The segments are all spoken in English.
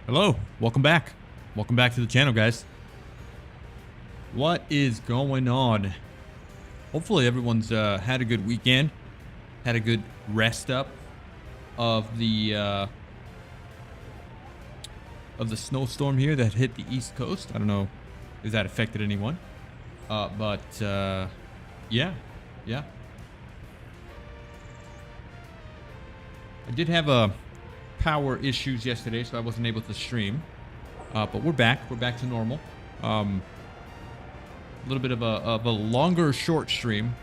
Hello, welcome back. Welcome back to the channel, guys. What is going on? Hopefully everyone's had a good weekend, had a good rest up of the snowstorm here that hit the East Coast. I don't know if that affected anyone, but yeah. I did have power issues yesterday, so I wasn't able to stream. But we're back. We're back to normal. A little bit of a longer short stream.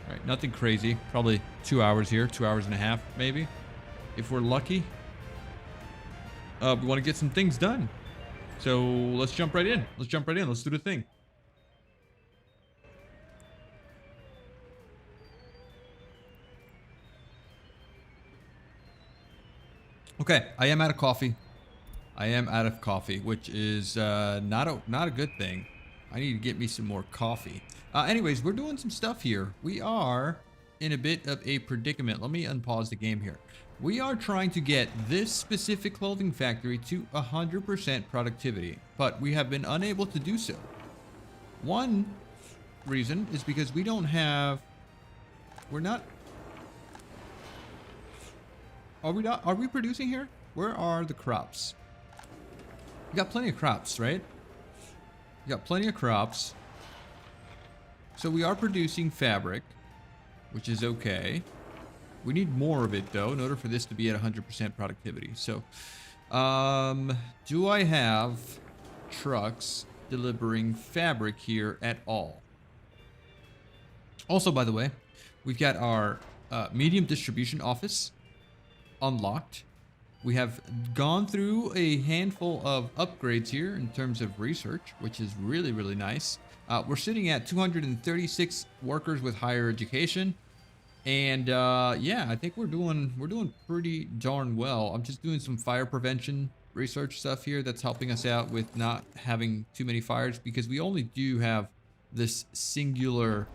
Right, nothing crazy. Probably 2 hours here, 2 hours and a half, maybe, if we're lucky. We want to get some things done. So let's jump right in. Let's do the thing. Okay, I am out of coffee. Which is not a good thing. I need to get me some more coffee. Anyways, we're doing some stuff here. We are in a bit of a predicament. Let me unpause the game here. We are trying to get this specific clothing factory to 100% productivity, but we have been unable to do so. One reason is because we don't have... Are we producing here? Where are the crops? We got plenty of crops, right? We got plenty of crops. So we are producing fabric, which is okay. We need more of it, though, in order for this to be at 100% productivity. So, do I have trucks delivering fabric here at all? Also, by the way, we've got our medium distribution office unlocked. We have gone through a handful of upgrades here in terms of research, which is really, really nice. We're sitting at 236 workers with higher education. And yeah, I think we're doing pretty darn well. I'm just doing some fire prevention research stuff here that's helping us out with not having too many fires, because we only do have this singular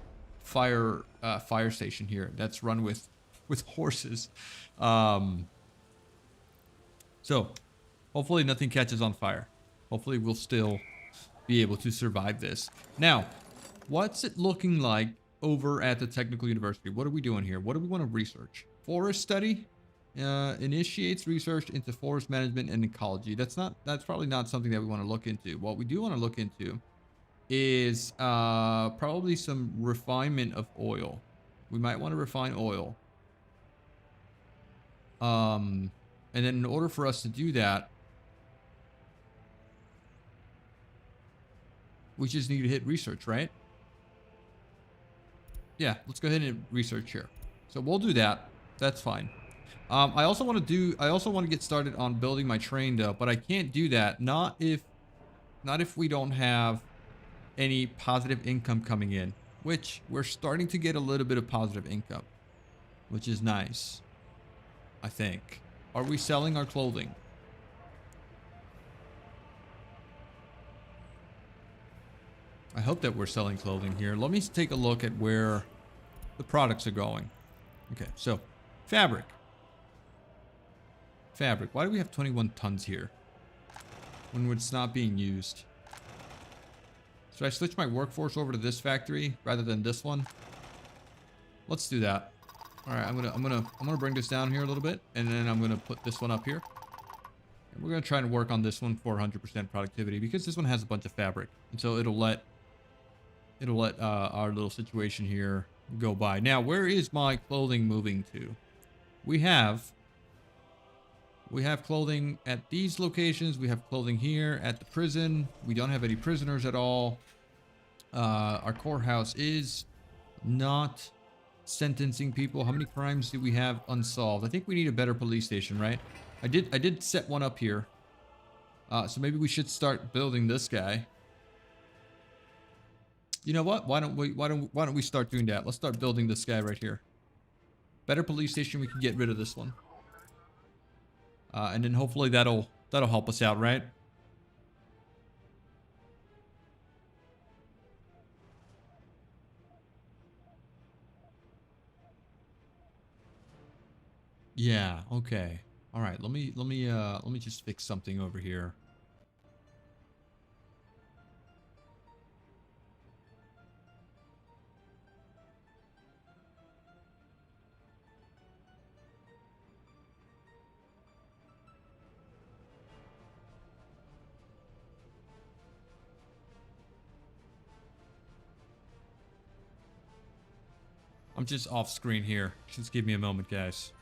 fire station here that's run with horses. So hopefully nothing catches on fire. Hopefully we'll still be able to survive this. Now, what's it looking like over at the Technical University? What are we doing here? What do we want to research? Forest study initiates research into forest management and ecology. That's probably not something that we want to look into. What we do want to look into is probably some refinement of oil. We might want to refine oil. And then in order for us to do that, we just need to hit research, right? Yeah, let's go ahead and hit research here. So we'll do that. That's fine. I also want to get started on building my train, though, but I can't do that. Not if we don't have any positive income coming in, which we're starting to get a little bit of positive income, which is nice, I think. Are we selling our clothing? I hope that we're selling clothing here. Let me take a look at where the products are going. Okay, so fabric. Why do we have 21 tons here when it's not being used? Should I switch my workforce over to this factory rather than this one? Let's do that. All right, I'm gonna bring this down here a little bit, and then I'm gonna put this one up here. And we're gonna try and work on this one for 100% productivity, because this one has a bunch of fabric, and so it'll let our little situation here go by. Now, where is my clothing moving to? We have clothing at these locations. We have clothing here at the prison. We don't have any prisoners at all. Our courthouse is not sentencing people. How many crimes do we have unsolved? I think we need a better police station, right? I did set one up here. So maybe we should start building this guy. You know what? Why don't we start doing that? Let's start building this guy right here. Better police station. We can get rid of this one. And then hopefully that'll help us out, right? Yeah, okay. All right, let me just fix something over here. I'm just off screen here. Just give me a moment, guys.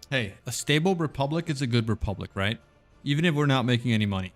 Hey, a stable republic is a good republic, right? Even if we're not making any money.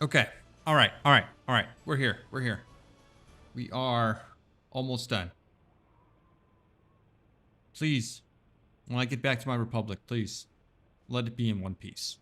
Okay. All right. All right. All right. We're here. We're here. We are almost done. Please, when I get back to my republic, please let it be in one piece.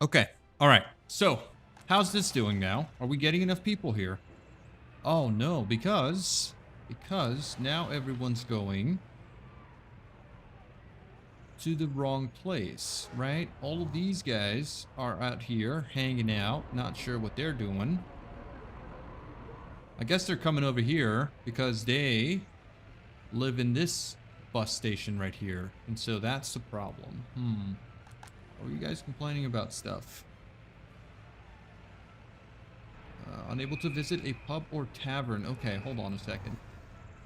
Okay. All right. So, how's this doing now? Are we getting enough people here? Oh no, because now everyone's going to the wrong place, right? All of these guys are out here hanging out, not sure what they're doing. I guess they're coming over here because they live in this bus station right here. And so that's the problem. Are you guys complaining about stuff? Unable to visit a pub or tavern. Okay, hold on a second.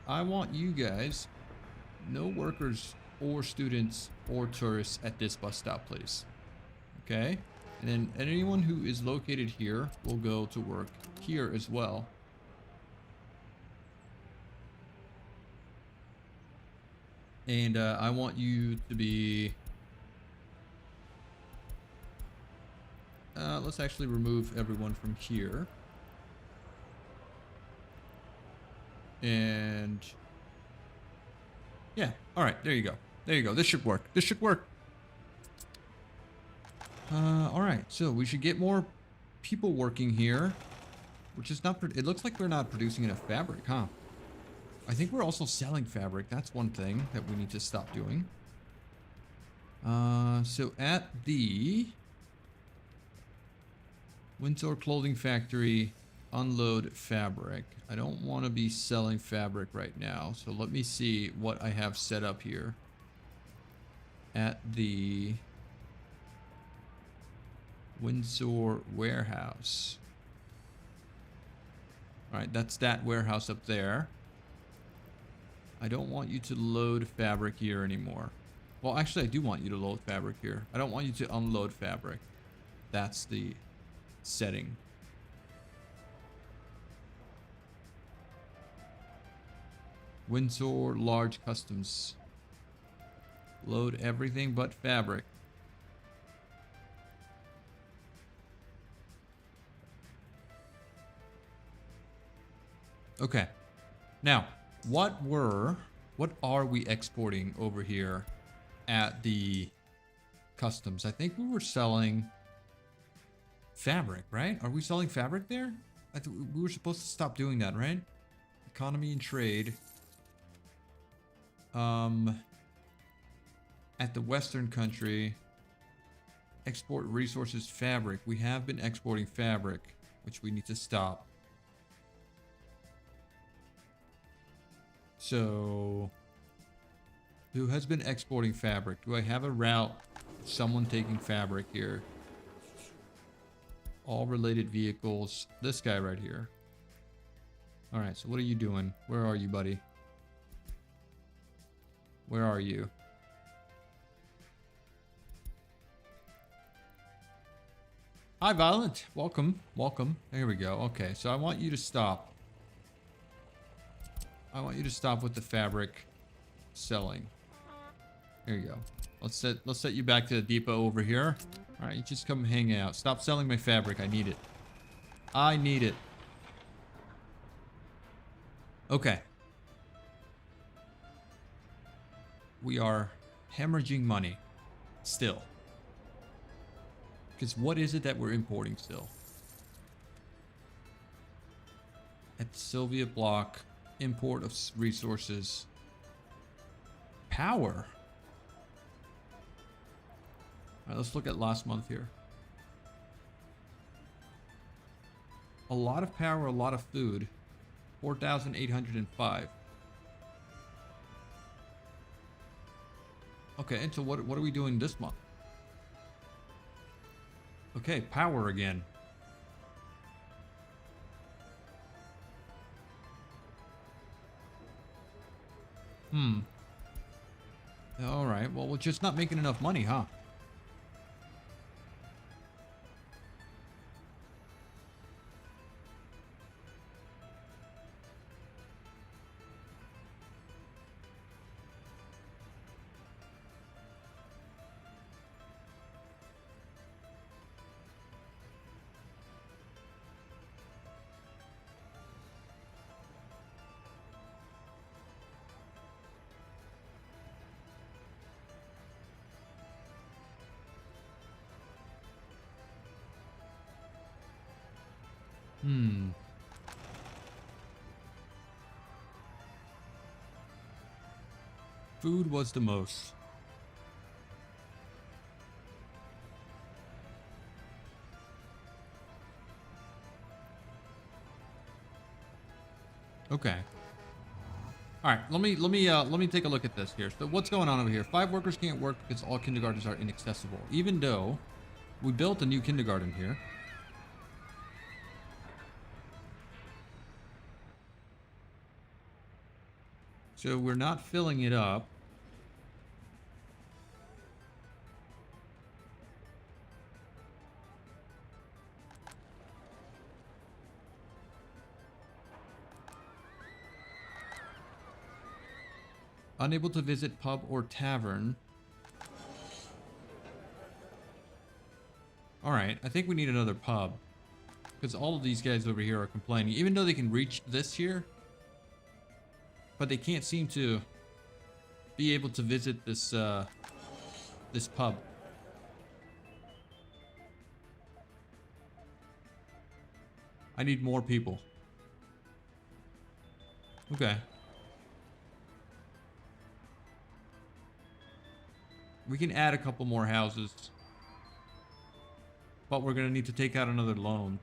I want you guys, no workers or students or tourists at this bus stop, please. Okay? And then anyone who is located here will go to work here as well. And I want you to be Let's actually remove everyone from here. And yeah, all right, there you go. There you go. This should work. This should work. All right, so we should get more people working here, which is not, it looks like we're not producing enough fabric, huh? I think we're also selling fabric. That's one thing that we need to stop doing. So at the Windsor Clothing Factory, unload fabric. I don't want to be selling fabric right now, so let me see what I have set up here. At the Windsor warehouse. All right, that's that warehouse up there. I don't want you to load fabric here anymore. Well, actually, I do want you to load fabric here. I don't want you to unload fabric. That's the setting. Windsor large customs. Load everything but fabric. Okay. Now, what are we exporting over here at the customs? I think we were selling fabric, right? Are we selling fabric there? We were supposed to stop doing that, right? Economy and trade. At the Western country, export resources fabric. We have been exporting fabric, which we need to stop. So, who has been exporting fabric? Do I have a route? Someone taking fabric here. All related vehicles. This guy right here. All right, so what are you doing? Where are you, buddy? Where are you? Hi, Violent. Welcome. Welcome. There we go. Okay, so I want you to stop. I want you to stop with the fabric selling. There you go. Let's set you back to the depot over here. All right, you just come hang out. Stop selling my fabric. I need it. I need it. Okay. We are hemorrhaging money still. Because what is it that we're importing still? At the Soviet bloc, import of resources. Power. All right, let's look at last month here. A lot of power, a lot of food. 4,805. Okay, and so what are we doing this month? Okay, power again. All right, well, we're just not making enough money, huh? Food was the most. Okay. All right, let me take a look at this here. So what's going on over here? 5 workers can't work because all kindergartens are inaccessible. Even though we built a new kindergarten here. So we're not filling it up. Unable to visit pub or tavern. Alright, I think we need another pub. Because all of these guys over here are complaining. Even though they can reach this here. But they can't seem to be able to visit this, this pub. I need more people. Okay. We can add a couple more houses. But we're gonna need to take out another loan.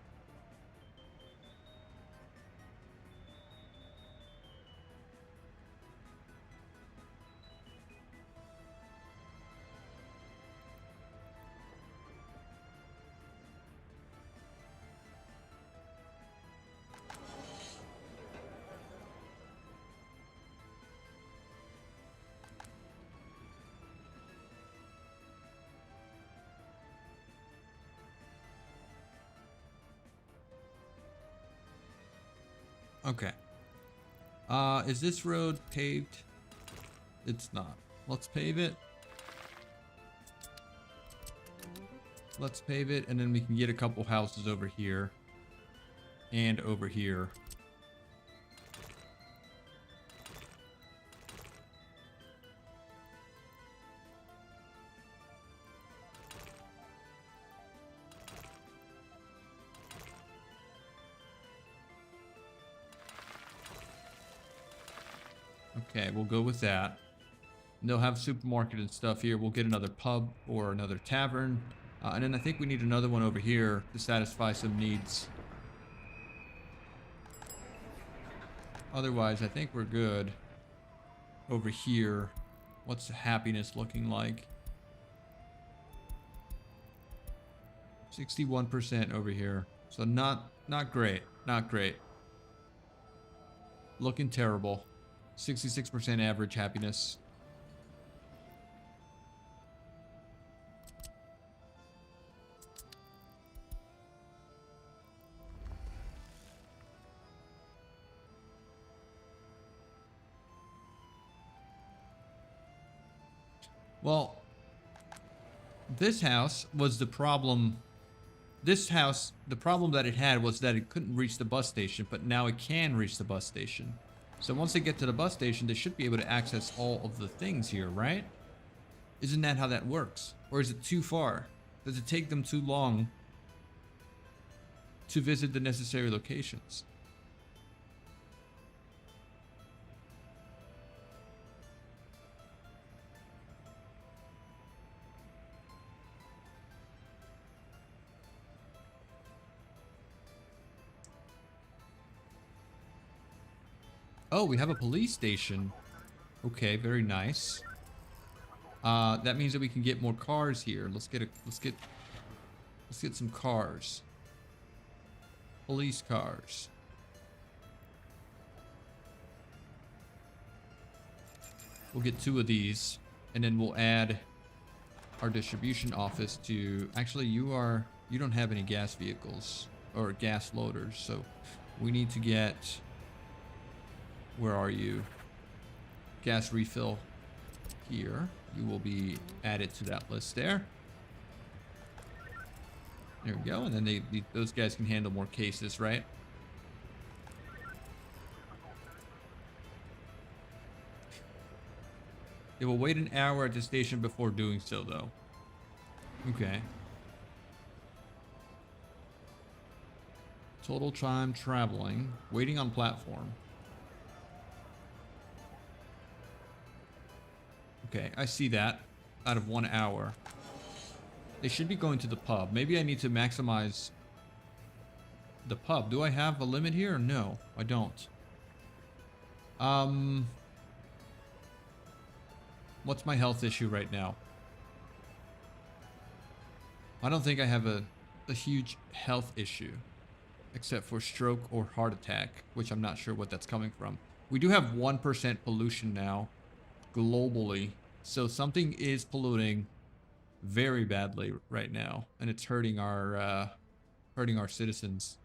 Okay. Is this road paved? It's not. Let's pave it. Let's pave it, and then we can get a couple houses over here. And over here. Okay, we'll go with that. And they'll have supermarket and stuff here. We'll get another pub or another tavern. And then I think we need another one over here to satisfy some needs. Otherwise, I think we're good. Over here, what's the happiness looking like? 61% over here. So not great. Not great. Looking terrible. 66% average happiness. Well, this house was the problem. This house, the problem that it had was that it couldn't reach the bus station, but now it can reach the bus station. So once they get to the bus station, they should be able to access all of the things here, right? Isn't that how that works? Or is it too far? Does it take them too long to visit the necessary locations? Oh, we have a police station. Okay, very nice. That means that we can get more cars here. Let's get some cars. Police cars. We'll get 2 of these, and then we'll add our distribution office to. Actually, you don't have any gas vehicles or gas loaders, so we need to get. Where are you? Gas refill here. You will be added to that list there. There we go. And then those guys can handle more cases, right? They will wait an hour at the station before doing so, though. Okay. Total time traveling. Waiting on platform. Okay, I see that. Out of 1 hour. They should be going to the pub. Maybe I need to maximize the pub. Do I have a limit here? No, I don't. What's my health issue right now? I don't think I have a huge health issue. Except for stroke or heart attack. Which I'm not sure what that's coming from. We do have 1% pollution now. Globally. So something is polluting very badly right now, and it's hurting our citizens.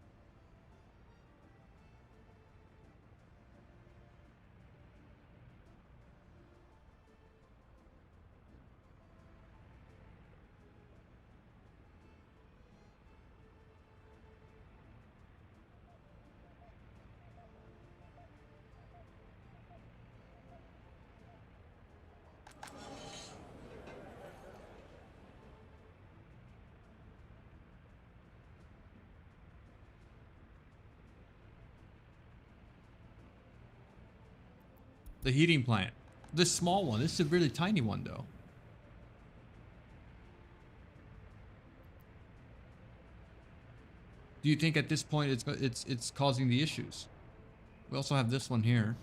The heating plant. This small one. This is a really tiny one, though. Do you think at this point it's causing the issues? We also have this one here,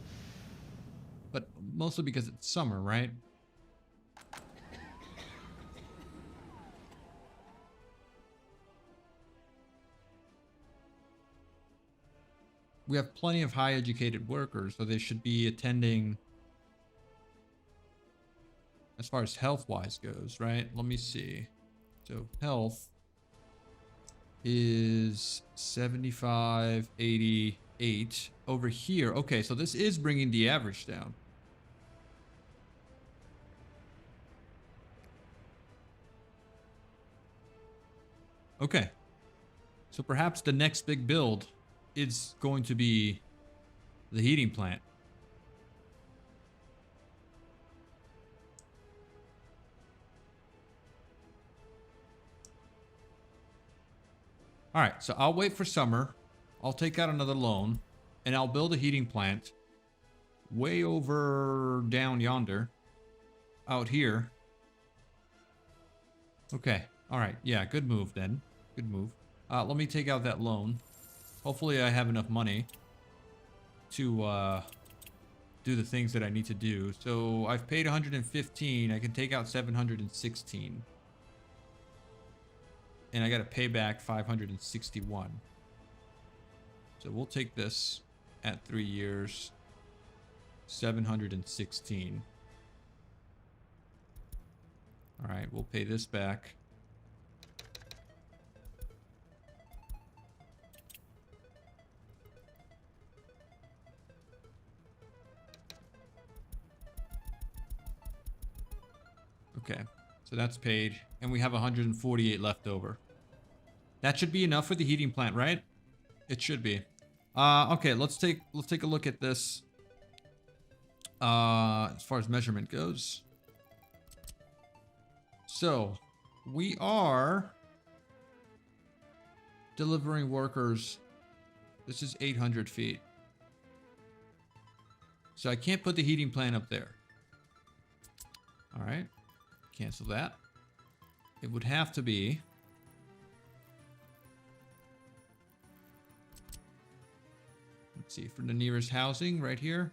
but mostly because it's summer, right? We have plenty of high educated workers, so they should be attending as far as health wise goes, right? Let me see. So health is 75, 88 over here. Okay, so this is bringing the average down. Okay, so perhaps the next big build is going to be the heating plant. All right, so I'll wait for summer. I'll take out another loan, and I'll build a heating plant way over down yonder, out here. Okay, all right, yeah, good move then. Good move. Let me take out that loan. Hopefully I have enough money to do the things that I need to do. So I've paid 115. I can take out 716. And I got to pay back 561. So we'll take this at 3 years. 716. All right, we'll pay this back. Okay, so that's paid, and we have 148 left over. That should be enough for the heating plant, right? It should be. Okay, let's take a look at this. As far as measurement goes. So, we are delivering workers. This is 800 feet. So I can't put the heating plant up there. All right. Cancel that. It would have to be let's see, for the nearest housing right here.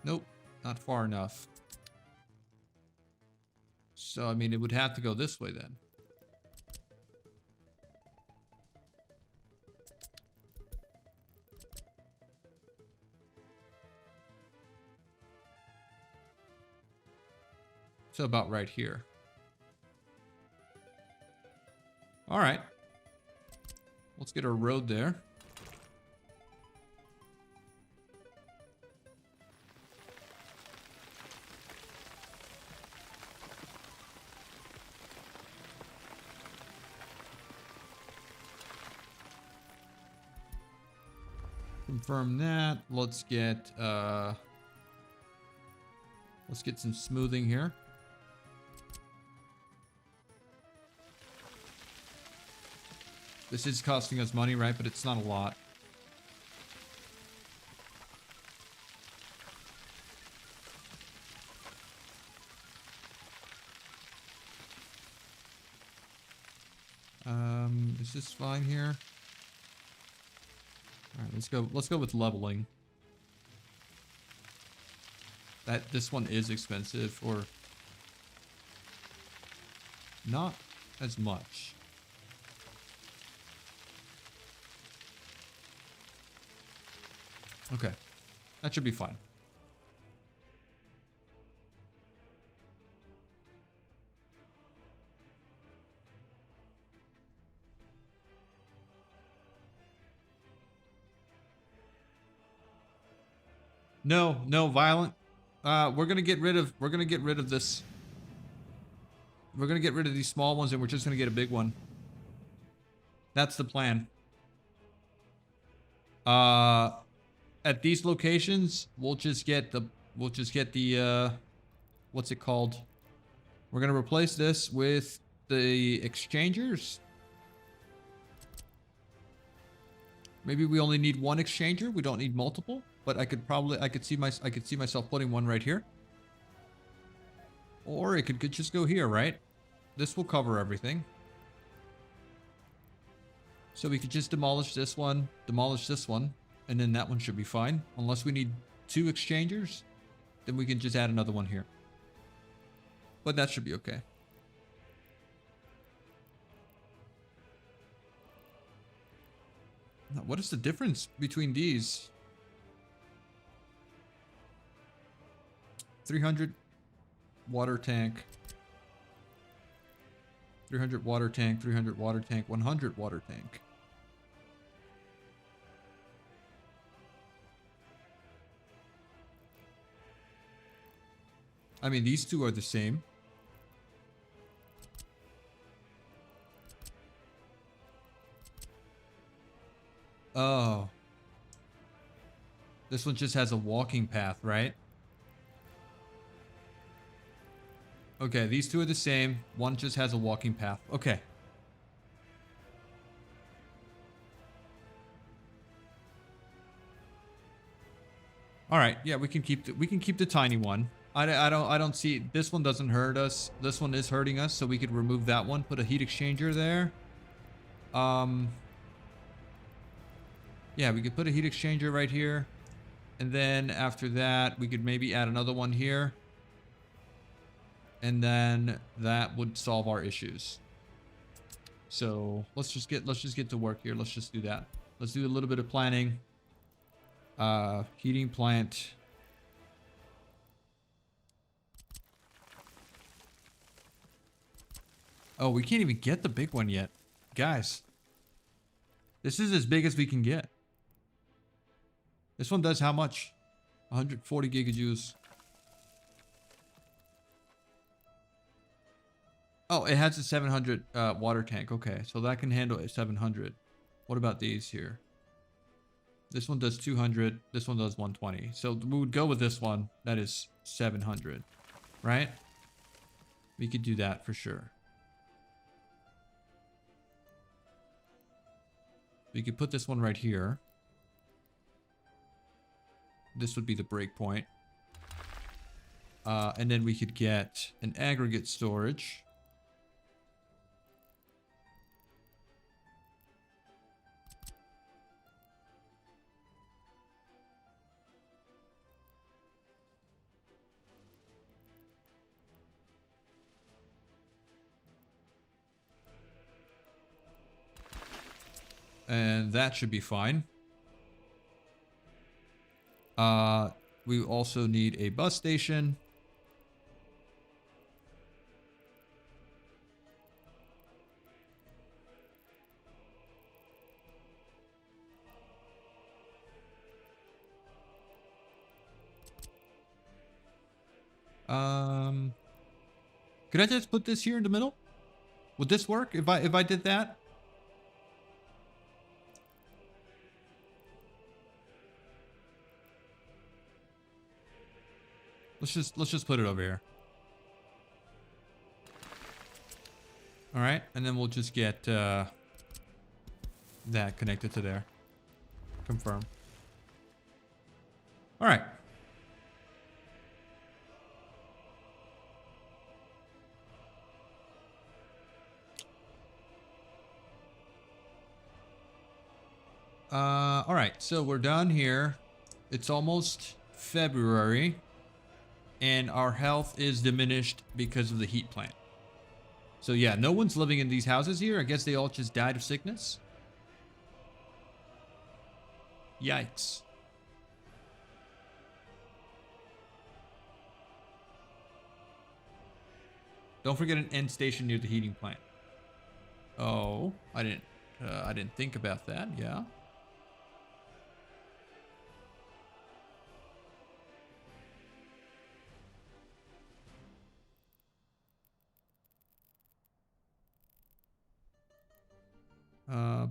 Nope, not far enough. So I mean it would have to go this way then. So about right here. All right. Let's get our road there. Confirm that. Let's get some smoothing here. This is costing us money, right? But it's not a lot. Is this fine here? All right, let's go with leveling. This one is expensive, or not as much. Okay, that should be fine. No, violent. We're gonna get rid of this. We're gonna get rid of these small ones, and we're just gonna get a big one. That's the plan. At these locations, we'll just get the what's it called? We're gonna replace this with the exchangers. Maybe we only need one exchanger. We don't need multiple, but I could see myself putting one right here. Or it could just go here, right? This will cover everything. So we could just demolish this one, and then that one should be fine. Unless we need 2 exchangers, then we can just add another one here. But that should be okay. Now, what is the difference between these? 300 water tank. 300 water tank, 300 water tank, 100 water tank. I mean, these two are the same. Oh. This one just has a walking path, right? Okay, these two are the same. One just has a walking path. Okay. All right. Yeah, we can keep the tiny one. I don't see, this one doesn't hurt us. This one is hurting us, so we could remove that one. Put a heat exchanger there. Yeah, we could put a heat exchanger right here. And then after that, we could maybe add another one here. And then that would solve our issues. So let's just get to work here. Let's just do that. Let's do a little bit of planning. Heating plant. Oh, we can't even get the big one yet. Guys, this is as big as we can get. This one does how much? 140 gigajoules. Oh, it has a 700 water tank. Okay, so that can handle a 700. What about these here? This one does 200. This one does 120. So we would go with this one. That is 700, right? We could do that for sure. We could put this one right here. This would be the break point. And then we could get an aggregate storage. And that should be fine. We also need a bus station. Could I just put this here in the middle? Would this work if I did that? Let's just put it over here. All right, and then we'll just get that connected to there. Confirm. All right. All right, so we're done here. It's almost February, and our health is diminished because of the heat plant. So yeah, no one's living in these houses here. I guess they all just died of sickness. Yikes. Don't forget an end station near the heating plant. Oh, I didn't think about that. Yeah.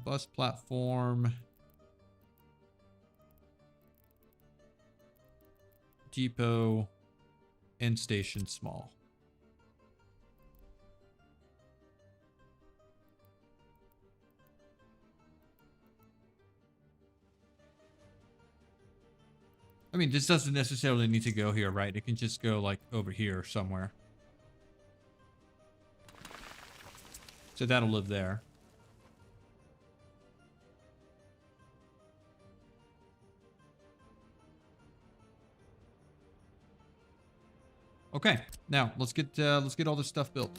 Bus platform. Depot. End station small. I mean, this doesn't necessarily need to go here, right? It can just go like over here somewhere. So that'll live there. Okay, now let's get all this stuff built.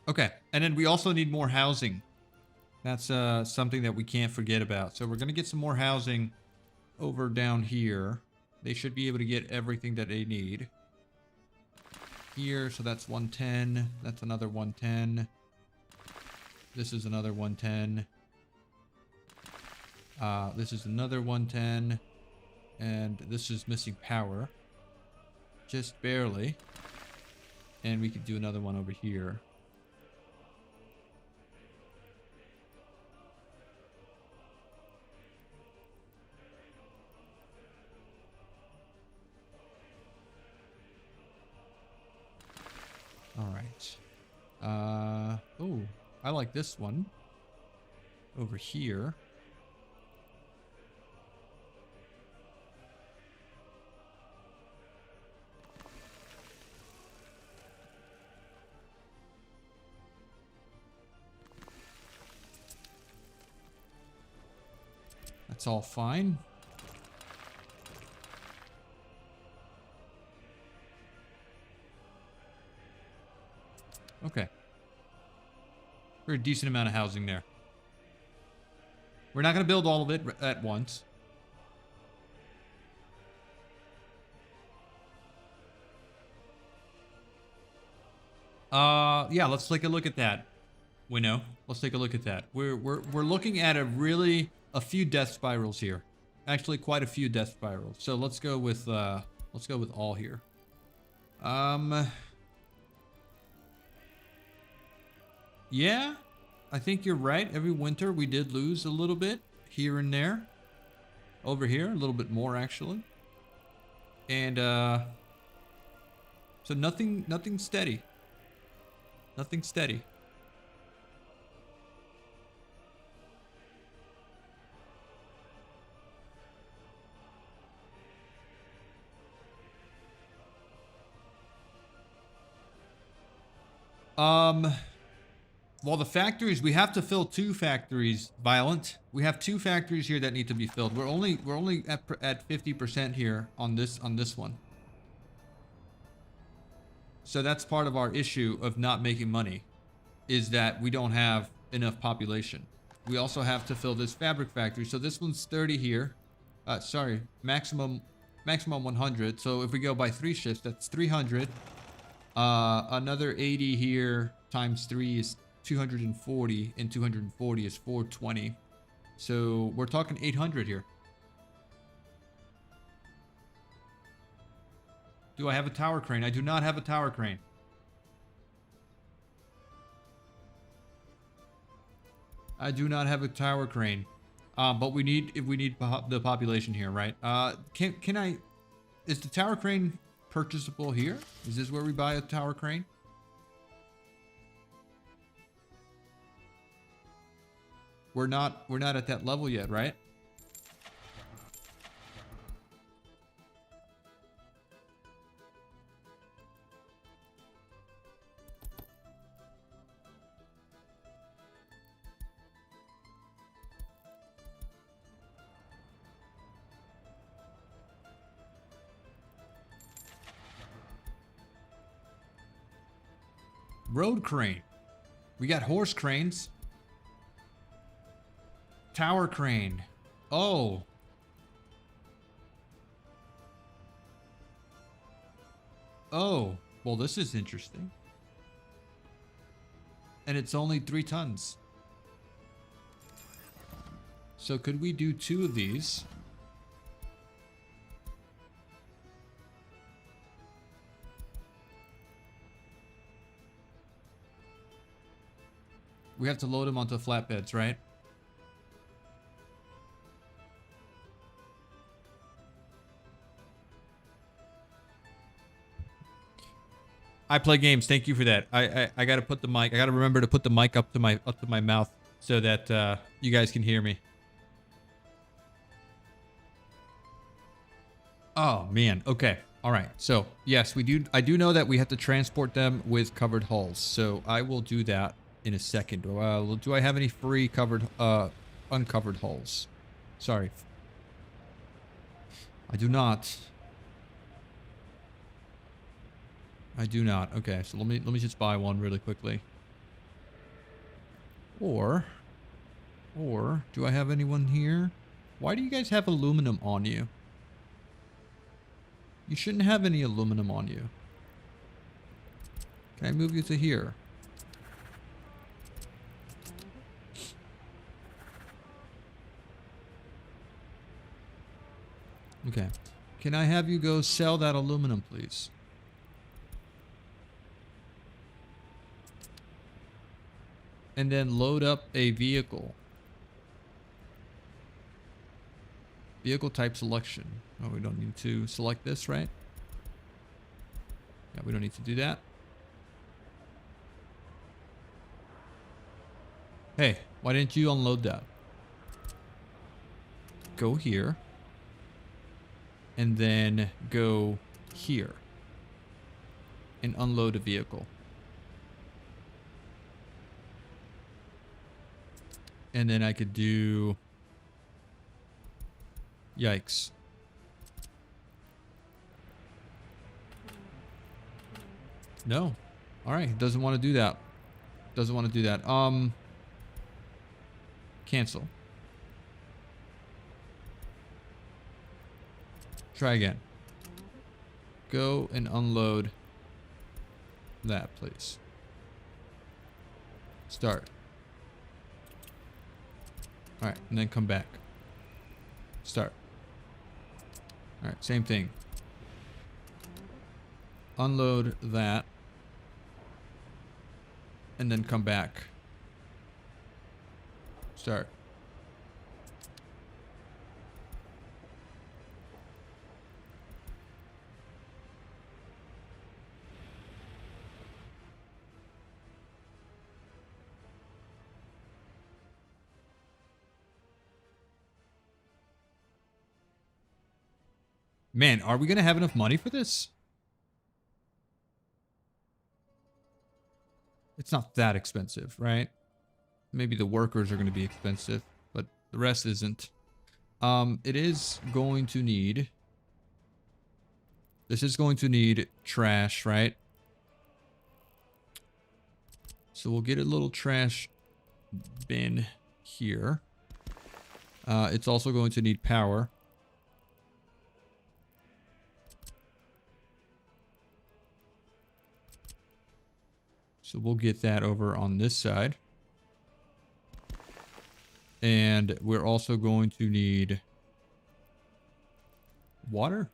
Okay, and then we also need more housing. That's something that we can't forget about. So we're gonna get some more housing over down here. They should be able to get everything that they need. Here, so that's 110. That's another 110. This is another 110. This is another 110. And this is missing power. Just barely. And we could do another one over here. All right. Oh, I like this one. Over here. That's all fine. Okay. Very decent amount of housing there. We're not going to build all of it at once. Yeah, let's take a look at that. Winnow. Let's take a look at that. We're looking at a few death spirals here. Actually, quite a few death spirals. So let's go with all here. Yeah, I think you're right. Every winter we did lose a little bit here and there. Over here, a little bit more actually. And so nothing steady. Nothing steady. Well, the factories, we have to fill 2 factories, Violent. We have 2 factories here that need to be filled. We're only at 50% here on this one. So that's part of our issue of not making money, is that we don't have enough population. We also have to fill this fabric factory. So this one's 30 here. Sorry, maximum 100. So if we go by 3 shifts, that's 300. Another 80 here times 3 is 240, and 240 is 420. So we're talking 800 here. Do I have a tower crane? I do not have a tower crane. I do not have a tower crane. But we need the population here, right? Is the tower crane purchasable here? Is this where we buy a tower crane? We're not at that level yet, right? Road crane. We got horse cranes. Tower crane. Oh. Oh. Well, this is interesting. And it's only 3 tons. So could we do 2 of these? We have to load them onto flatbeds, right? I play games. Thank you for that. I gotta put the mic. I gotta remember to put the mic up to my mouth so that you guys can hear me. Oh man. Okay. All right. So yes, we do. I do know that we have to transport them with covered hulls. So I will do that in a second. Do I have any free uncovered hulls? Sorry, I do not. I do not. Okay. So let me just buy one really quickly. Or do I have anyone here? Why do you guys have aluminum on you? You shouldn't have any aluminum on you. Can I move you to here? Okay. Can I have you go sell that aluminum, please? And then load up a vehicle. Vehicle type selection. Oh, we don't need to select this, right? Yeah, we don't need to do that. Hey, why didn't you unload that? Go here. And then go here. And unload a vehicle. And then I could do... Yikes. No. Alright, doesn't want to do that. Doesn't want to do that. Cancel. Try again. Go and unload that, please. Start. Alright, and then come back. Start. Alright, same thing. Unload that. And then come back. Start. Man, are we going to have enough money for this? It's not that expensive, right? Maybe the workers are going to be expensive, but the rest isn't. It is going to need... This is going to need trash, right? So we'll get a little trash bin here. It's also going to need power. So we'll get that over on this side. And we're also going to need water.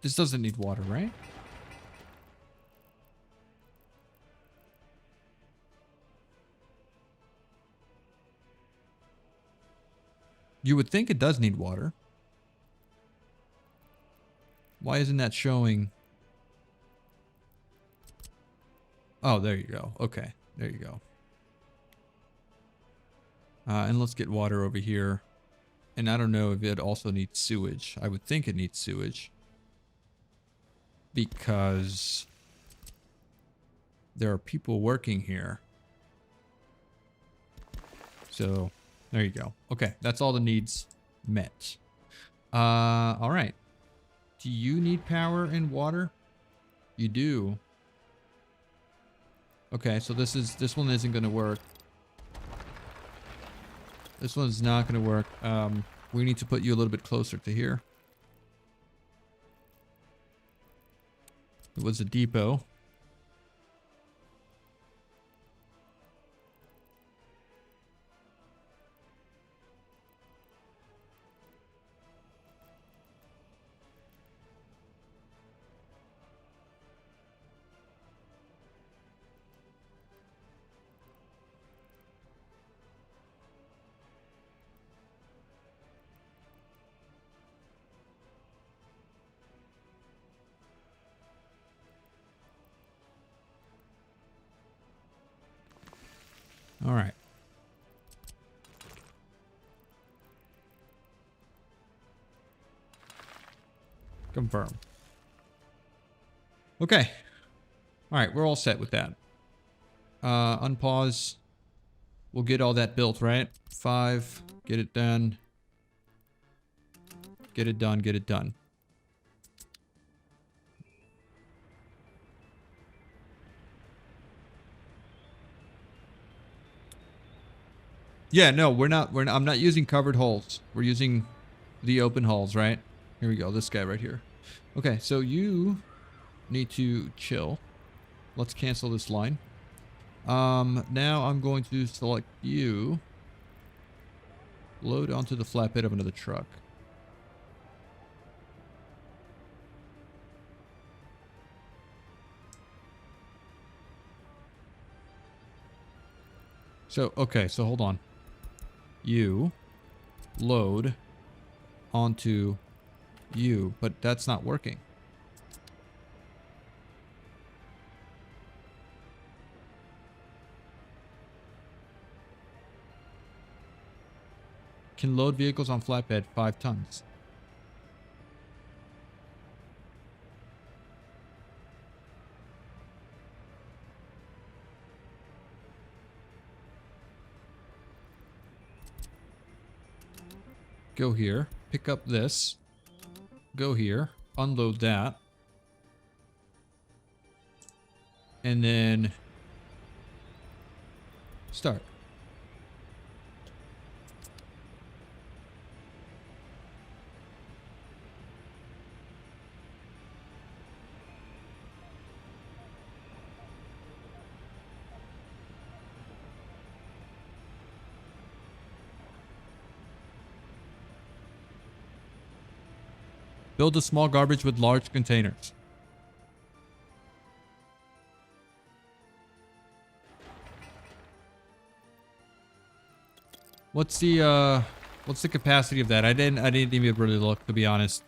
This doesn't need water, right? You would think it does need water. Why isn't that showing? Oh, there you go. Okay, there you go. And let's get water over here. And I don't know if it also needs sewage. I would think it needs sewage. Because there are people working here. So... There you go. Okay, that's all the needs met. All right. Do you need power and water? You do. Okay, so this one isn't going to work. This one's not going to work. We need to put you a little bit closer to here. It was a depot. All right. Confirm. Okay. All right, we're all set with that. Unpause. We'll get all that built, right? 5. Get it done. Get it done. Get it done. Yeah, no, we're not. I'm not using covered holes. We're using the open holes, right? Here we go. This guy right here. Okay, so you need to chill. Let's cancel this line. Now I'm going to select you. Load onto the flatbed of another truck. So, okay, so hold on. You load onto you, but that's not working. Can load vehicles on flatbed 5 tons. Go here, pick up this, go here, unload that, and then start. Build a small garbage with large containers. What's the capacity of that? I didn't even really look, to be honest.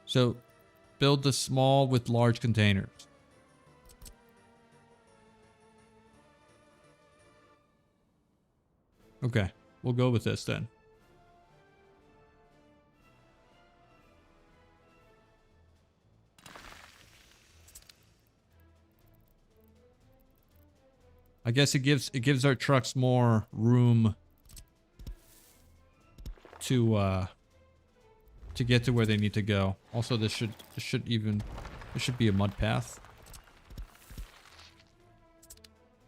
So, build the small with large containers. Okay, we'll go with this then. I guess it gives our trucks more room to get to where they need to go. Also, this should be a mud path.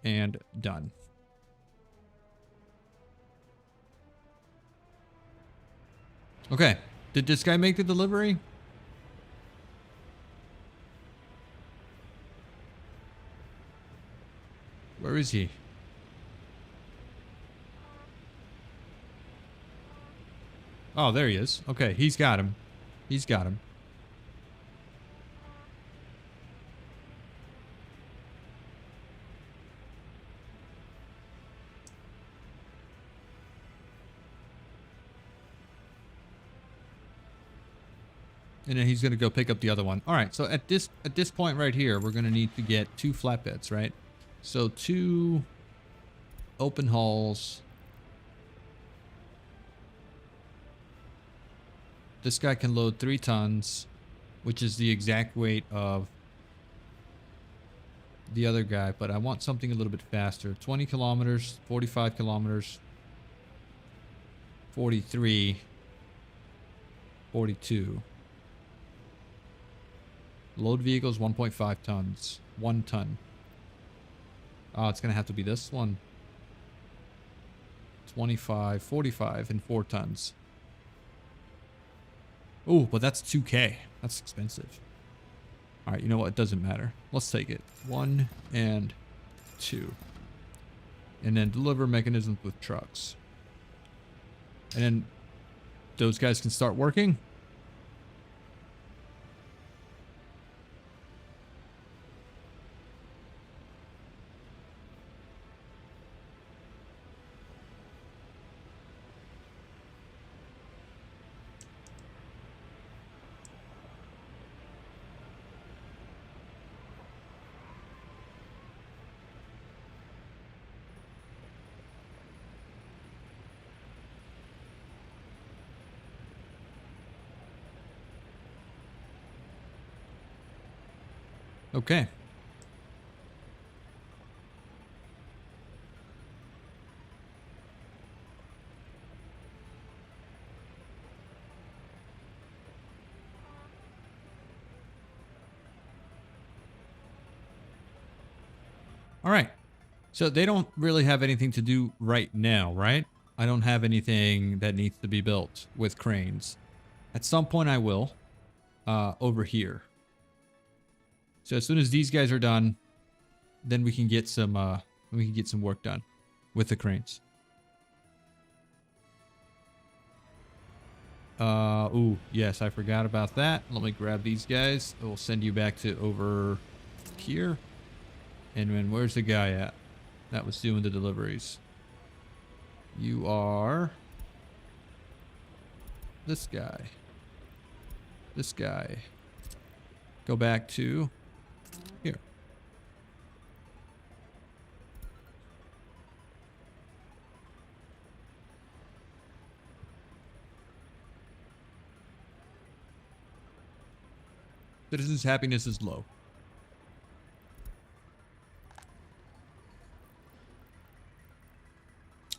And done. Okay, did this guy make the delivery? Where is he? Oh, there he is. Okay, he's got him. He's got him. And then he's going to go pick up the other one. All right, so at this point right here, we're going to need to get 2 flatbeds, right? So 2 open hulls. This guy can load 3 tons, which is the exact weight of the other guy, but I want something a little bit faster. 20 kilometers, 45 kilometers, 43, 42. Load vehicles 1.5 tons. 1 ton. Oh, it's going to have to be this one. 25, 45, and 4 tons. Oh, but that's 2K. That's expensive. All right, you know what? It doesn't matter. Let's take it. 1 and 2. And then deliver mechanisms with trucks. And then those guys can start working. Okay. All right. So they don't really have anything to do right now, right? I don't have anything that needs to be built with cranes. At some point I will, over here. So as soon as these guys are done, then we can get some work done with the cranes. Ooh, yes, I forgot about that. Let me grab these guys. We'll send you back to over here. And then where's the guy at that was doing the deliveries? You are this guy. This guy. Go back to here. Citizens' happiness is low.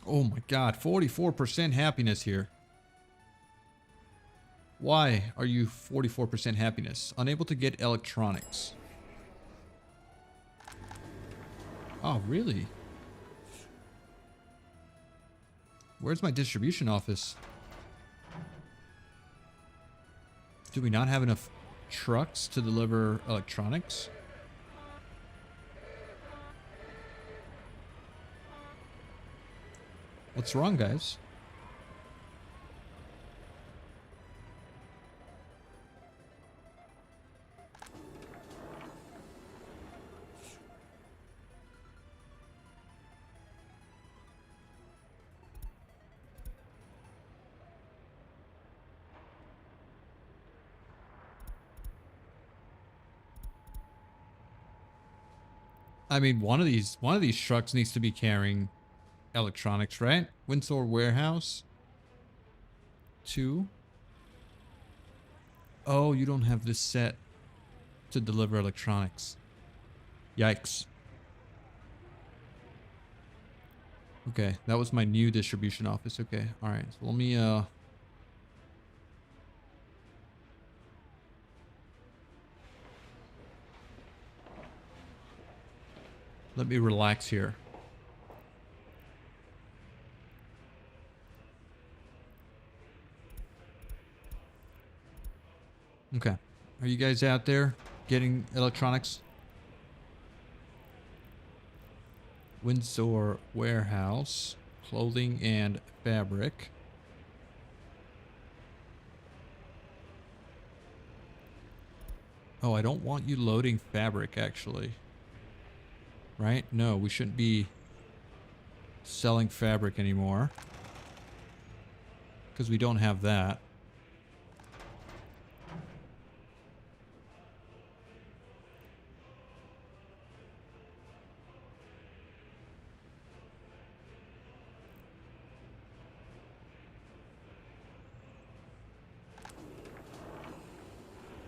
Oh my god, 44% happiness here. Why are you 44% happiness? Unable to get electronics. Oh, really? Where's my distribution office? Do we not have enough trucks to deliver electronics? What's wrong, guys? I mean, one of these trucks needs to be carrying electronics, right? Windsor warehouse. 2. Oh, you don't have this set to deliver electronics. Yikes. Okay, that was my new distribution office. Okay, all right. So let me relax here. Okay. Are you guys out there getting electronics? Windsor warehouse, clothing and fabric. Oh, I don't want you loading fabric actually. Right? No, we shouldn't be selling fabric anymore. Because we don't have that.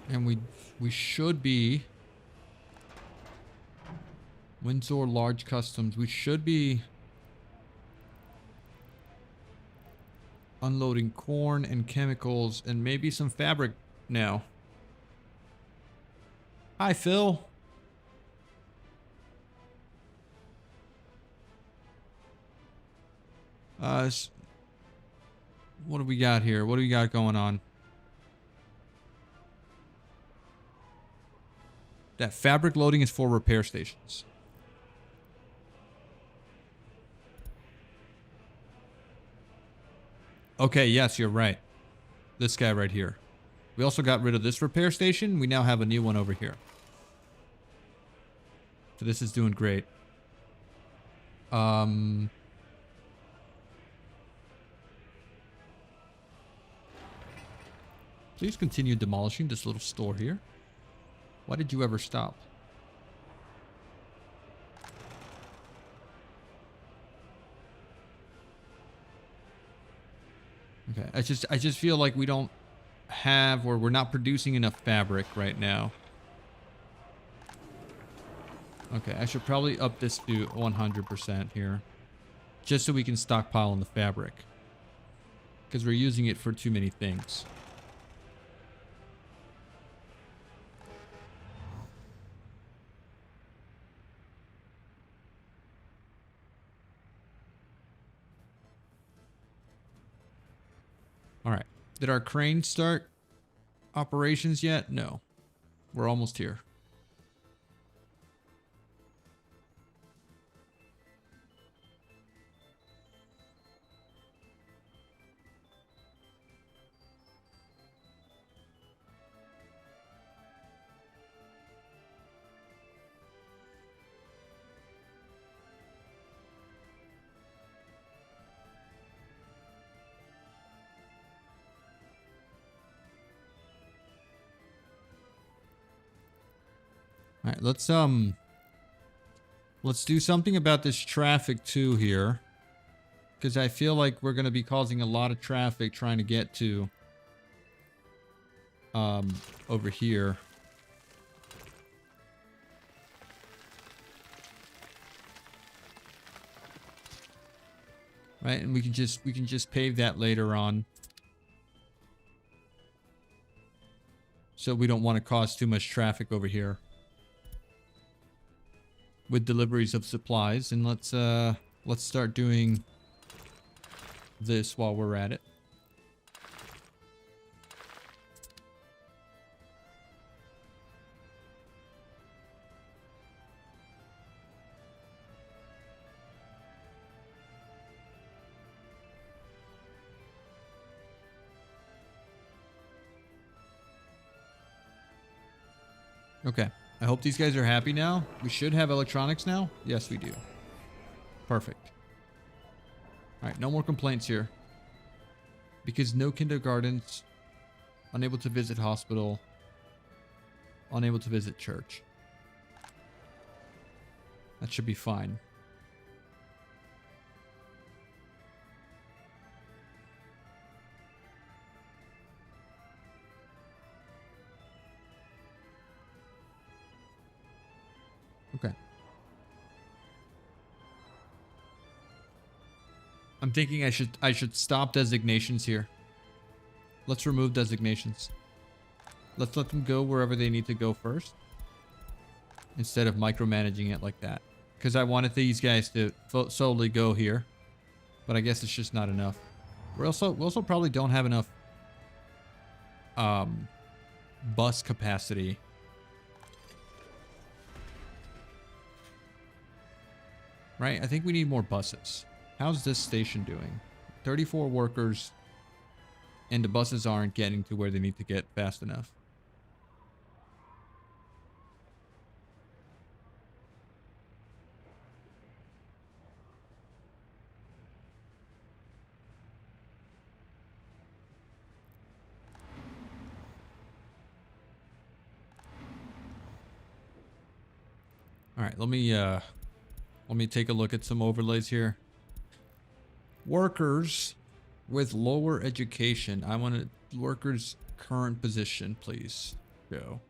And we should be Windsor large customs. We should be unloading corn and chemicals and maybe some fabric now. Hi, Phil. What do we got here? What do we got going on? That fabric loading is for repair stations. Okay, yes, you're right. This guy right here. We also got rid of this repair station. We now have a new one over here. So this is doing great. Please continue demolishing this little store here. Why did you ever stop? Okay, I just feel like we don't have, or we're not producing enough fabric right now. Okay, I should probably up this to 100% here. Just so we can stockpile on the fabric. Because we're using it for too many things. Alright. Did our crane start operations yet? No. We're almost here. Alright, let's do something about this traffic too here. Because I feel like we're going to be causing a lot of traffic trying to get to over here. Right, and we can just pave that later on. So we don't want to cause too much traffic over here with deliveries of supplies. And let's start doing this while we're at it. Okay. I hope these guys are happy now. We should have electronics now. Yes, we do. Perfect. All right, no more complaints here. Because no kindergartens, unable to visit hospital, unable to visit church. That should be fine. Okay. I'm thinking I should stop designations here. Let's remove designations. Let's let them go wherever they need to go first. Instead of micromanaging it like that. Because I wanted these guys to solely go here. But I guess it's just not enough. We also probably don't have enough bus capacity. Right? I think we need more buses. How's this station doing? 34 workers. And the buses aren't getting to where they need to get fast enough. All right, let me take a look at some overlays here. Workers with lower education. I want to workers current position, please. Go.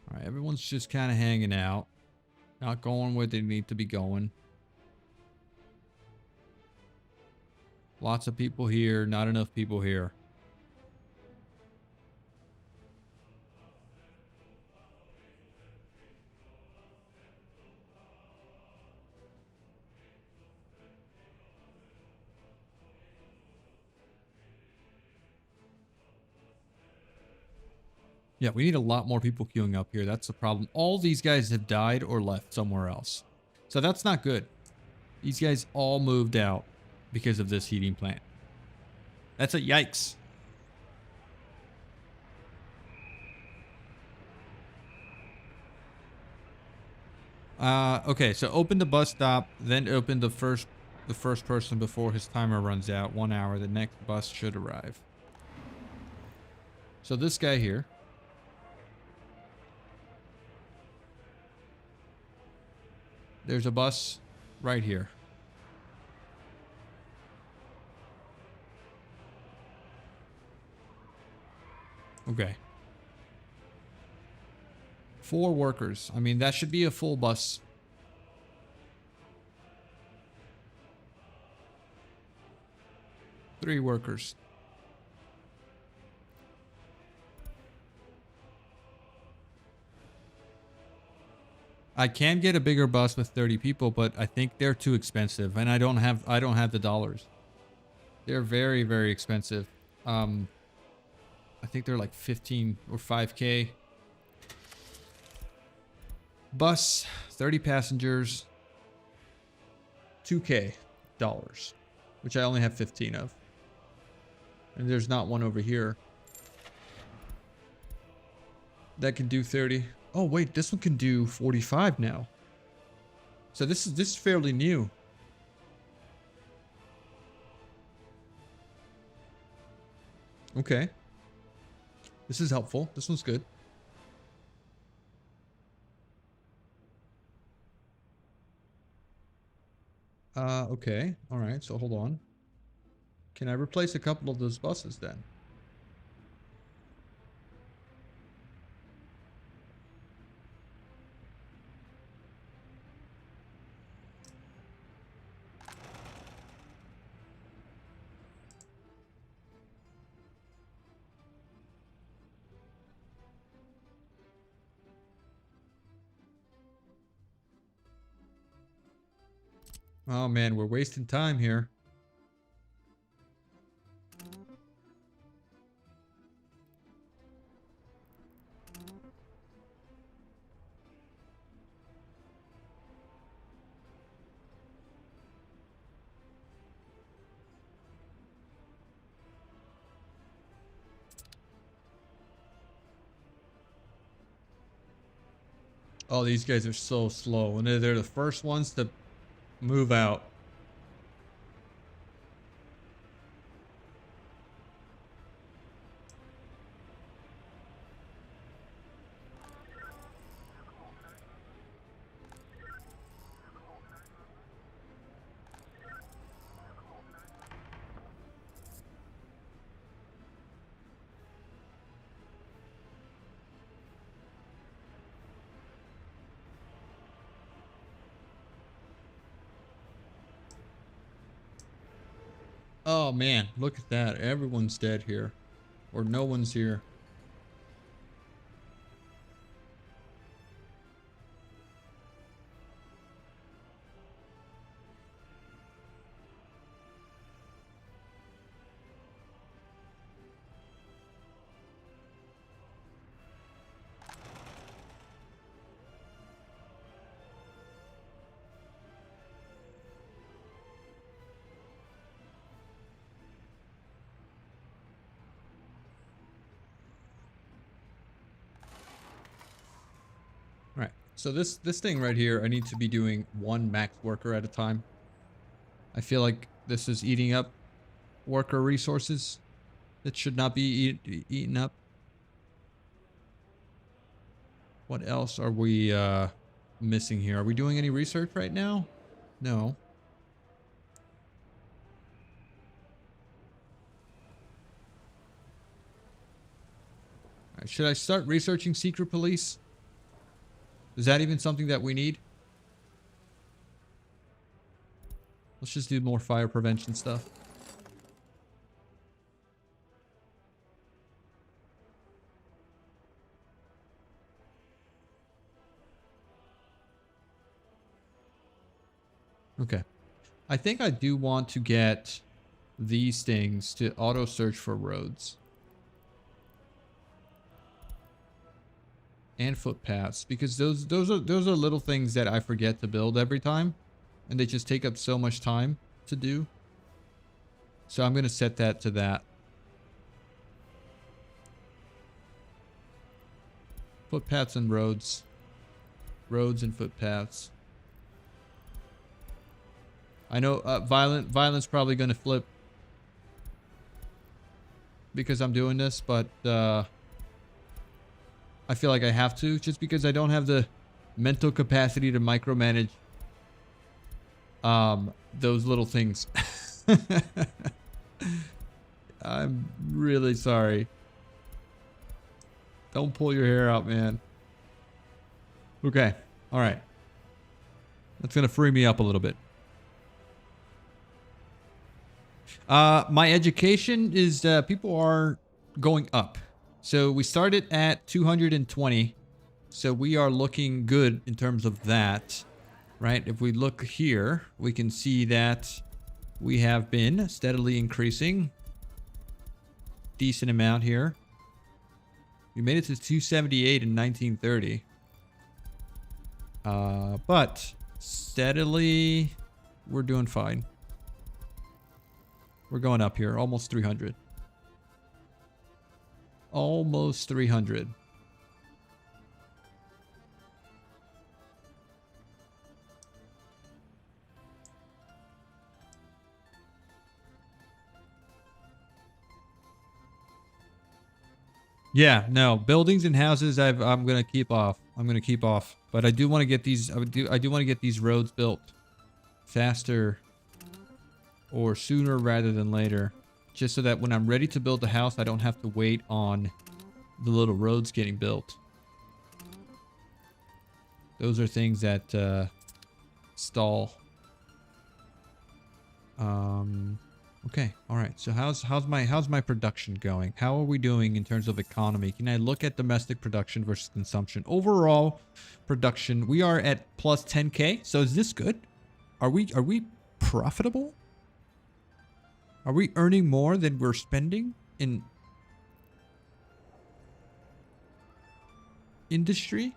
All right, everyone's just kind of hanging out, not going where they need to be going. Lots of people here, not enough people here. Yeah, we need a lot more people queuing up here. That's the problem. All these guys have died or left somewhere else. So that's not good. These guys all moved out because of this heating plant. That's a yikes. Okay, so open the bus stop, then open the first person before his timer runs out. 1 hour. The next bus should arrive. So this guy here. There's a bus right here. Okay. 4 workers. I mean, that should be a full bus. Three workers. I can get a bigger bus with 30 people, but I think they're too expensive, and I don't have the dollars. They're very, very expensive. I think they're like 15 or 5K. Bus, 30 passengers, 2K dollars, which I only have 15 of. And there's not one over here that can do 30. Oh wait, this one can do 45 now. So this is fairly new. Okay. This is helpful. This one's good. Okay. All right. So hold on. Can I replace a couple of those buses then? Oh man, we're wasting time here. Oh, these guys are so slow, and they're the first ones to move out. Oh man, look at that. Everyone's dead here. Or no one's here. Alright, so this thing right here, I need to be doing one max worker at a time. I feel like this is eating up worker resources that should not be eaten up. What else are we missing here? Are we doing any research right now? No. Alright, should I start researching secret police? Is that even something that we need? Let's just do more fire prevention stuff. Okay. I think I do want to get these things to auto search for roads. And footpaths, because those are little things that I forget to build every time, and they just take up so much time to do. So I'm going to set that to that. Footpaths and roads. Roads and footpaths. I know violence probably going to flip because I'm doing this, but I feel like I have to, just because I don't have the mental capacity to micromanage those little things. I'm really sorry. Don't pull your hair out, man. Okay. All right. That's going to free me up a little bit. My education is, people are going up. So we started at 220. So we are looking good in terms of that, right? If we look here, we can see that we have been steadily increasing. Decent amount here. We made it to 278 in 1930. But steadily, we're doing fine. We're going up here, almost 300. Almost 300. Yeah, no, buildings and houses I'm gonna keep off. I'm gonna keep off. But I do want to get these I do want to get these roads built faster or sooner rather than later. Just so that when I'm ready to build a house, I don't have to wait on the little roads getting built. Those are things that stall. Okay, all right. So how's my production going? How are we doing in terms of economy? Can I look at domestic production versus consumption? Overall production, we are at plus 10K. So is this good? Are we profitable? Are we earning more than we're spending in industry?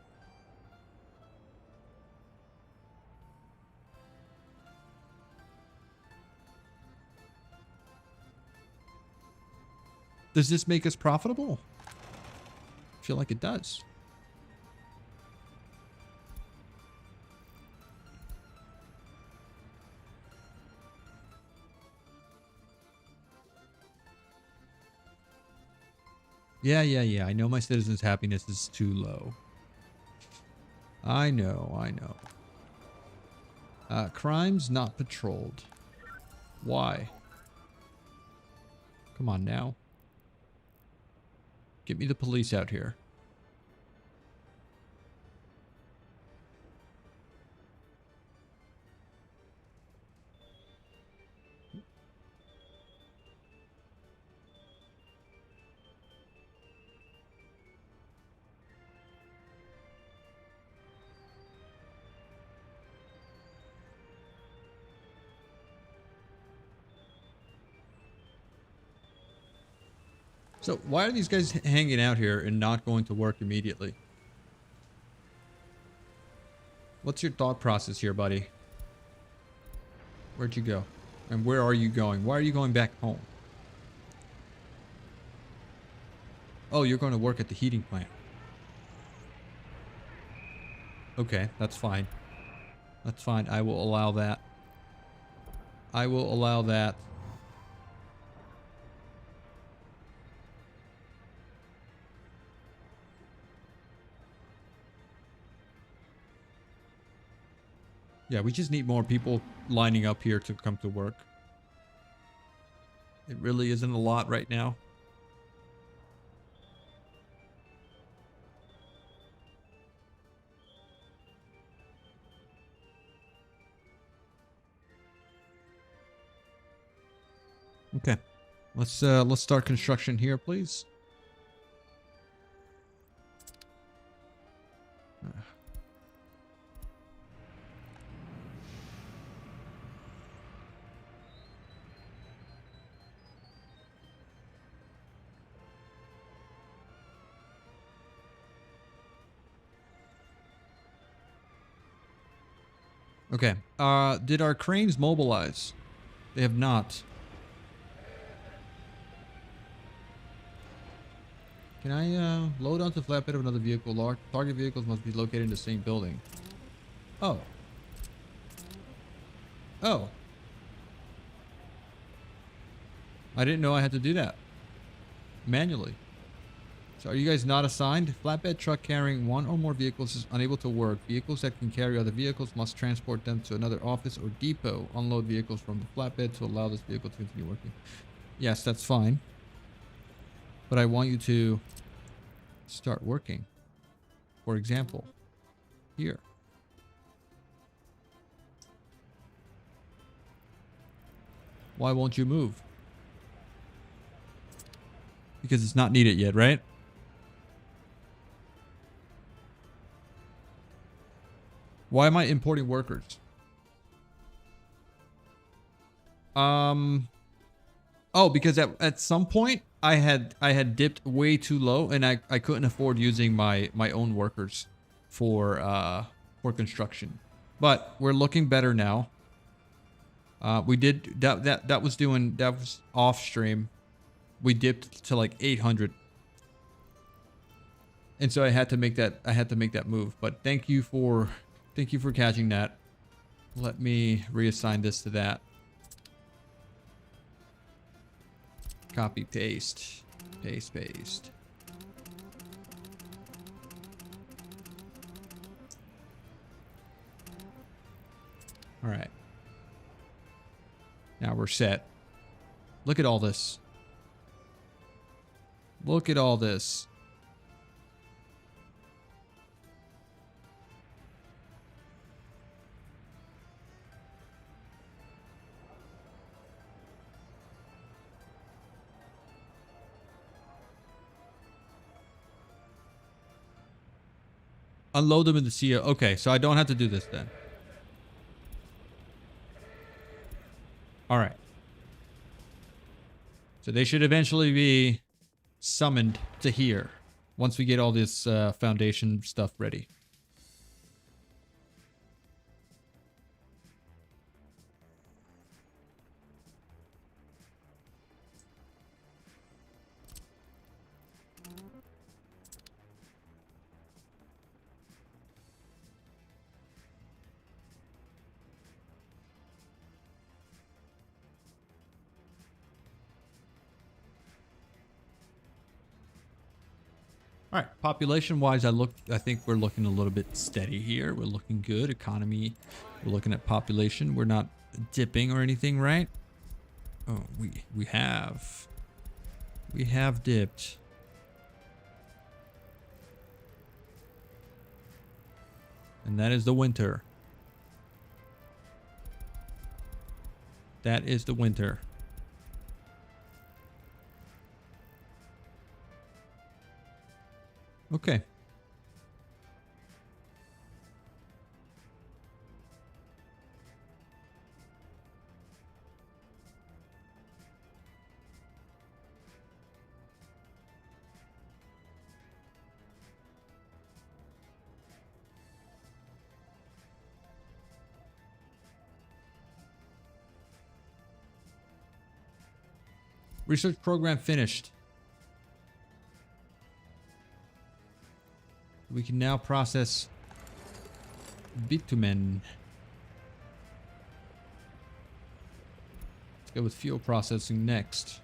Does this make us profitable? I feel like it does. Yeah. I know my citizens' happiness is too low. I know. Crimes not patrolled. Why? Come on now. Get me the police out here. So why are these guys hanging out here and not going to work immediately? What's your thought process here, buddy? Where'd you go? And where are you going? Why are you going back home? Oh, you're going to work at the heating plant. Okay, that's fine. That's fine. I will allow that. I will allow that. Yeah, we just need more people lining up here to come to work. It really isn't a lot right now. Okay. Let's start construction here, please. Okay. Did our cranes mobilize? They have not. Can I load onto flatbed of another vehicle? Large target vehicles must be located in the same building. Oh. Oh. I didn't know I had to do that manually. So are you guys not assigned? Flatbed truck carrying one or more vehicles is unable to work. Vehicles that can carry other vehicles must transport them to another office or depot. Unload vehicles from the flatbed to allow this vehicle to continue working. Yes, that's fine. But I want you to start working. For example. here. Why won't you move? Because it's not needed yet, right? Why am I importing workers? Oh, because at some point I had dipped way too low and I couldn't afford using my own workers for construction. But we're looking better now. We did that was off stream. We dipped to like 800. And so I had to make that move. But thank you for catching that. Let me reassign this to that. Copy, paste, paste, paste. All right. Now we're set. Look at all this. Look at all this. Unload them in the sea. Okay, so I don't have to do this then. All right. So they should eventually be summoned to here once we get all this foundation stuff ready. All right, population-wise, I think we're looking a little bit steady here. We're looking good. Economy, we're looking at population. We're not dipping or anything, right? Oh, we have dipped. And that is the winter. That is the winter. Okay. Research program finished. We can now process bitumen. Let's go with fuel processing next.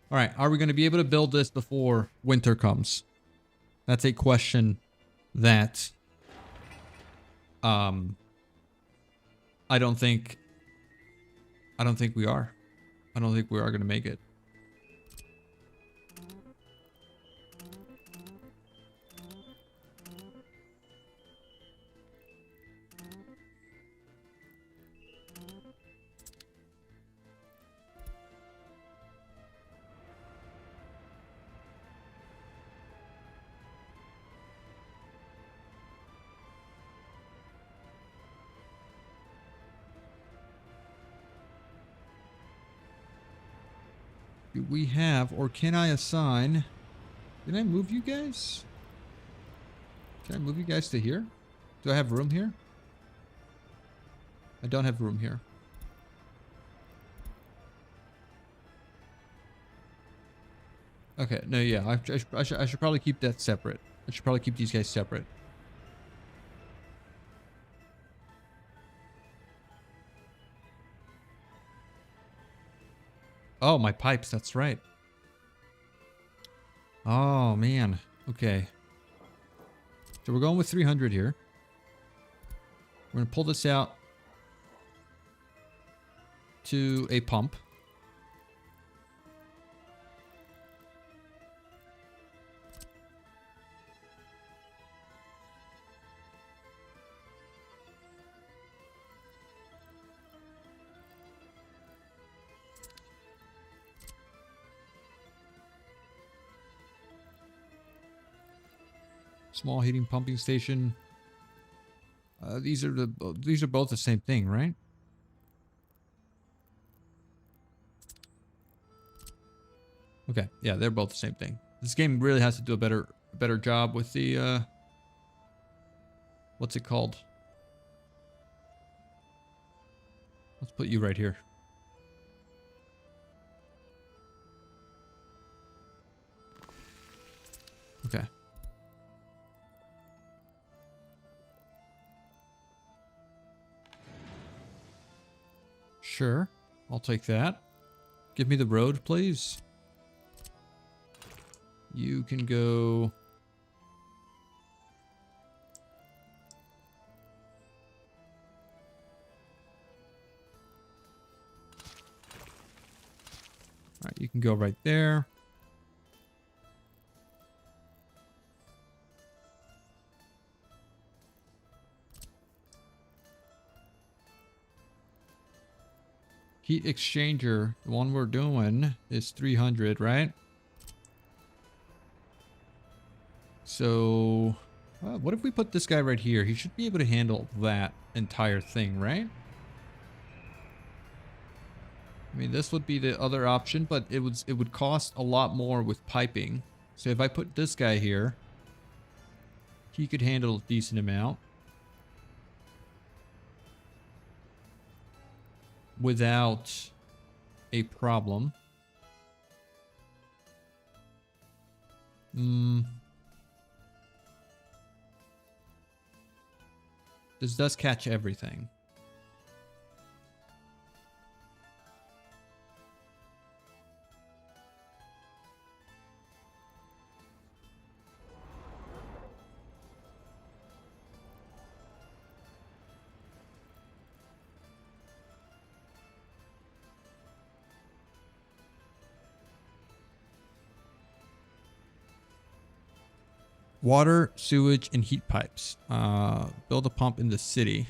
All right, are we going to be able to build this before winter comes? That's a question that I don't think we are. I don't think we are going to make it. Do we have, or can I assign? Can I move you guys? Can I move you guys to here? Do I have room here? I don't have room here. Okay, no, yeah, I should probably keep that separate. I should probably keep these guys separate. Oh, my pipes, that's right. Oh, man. Okay. So we're going with 300 here. We're going to pull this out to a pump. Small heating pumping station. These are both the same thing, right? Okay, yeah, they're both the same thing. This game really has to do a better job with the what's it called? Let's put you right here. Okay. Sure, I'll take that. Give me the road, please. You can go... Alright, you can go right there. Heat exchanger, the one we're doing, is 300, right? So, what if we put this guy right here? He should be able to handle that entire thing, right? I mean, this would be the other option, but it would cost a lot more with piping. So if I put this guy here, he could handle a decent amount without a problem. This does catch everything. Water, sewage, and heat pipes. Build a pump in the city.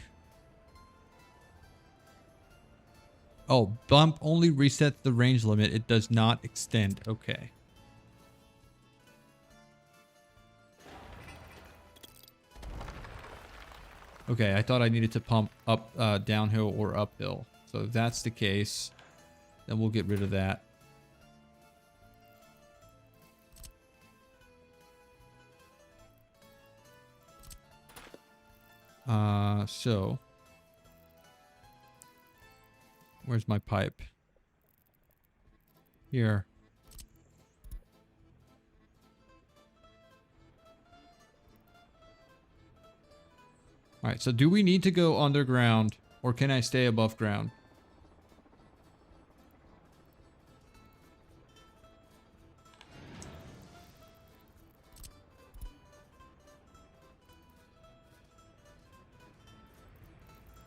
Oh, bump only resets the range limit. It does not extend. Okay. Okay, I thought I needed to pump up, downhill or uphill. So if that's the case, then we'll get rid of that. So where's my pipe? Here. All right, so do we need to go underground or can I stay above ground?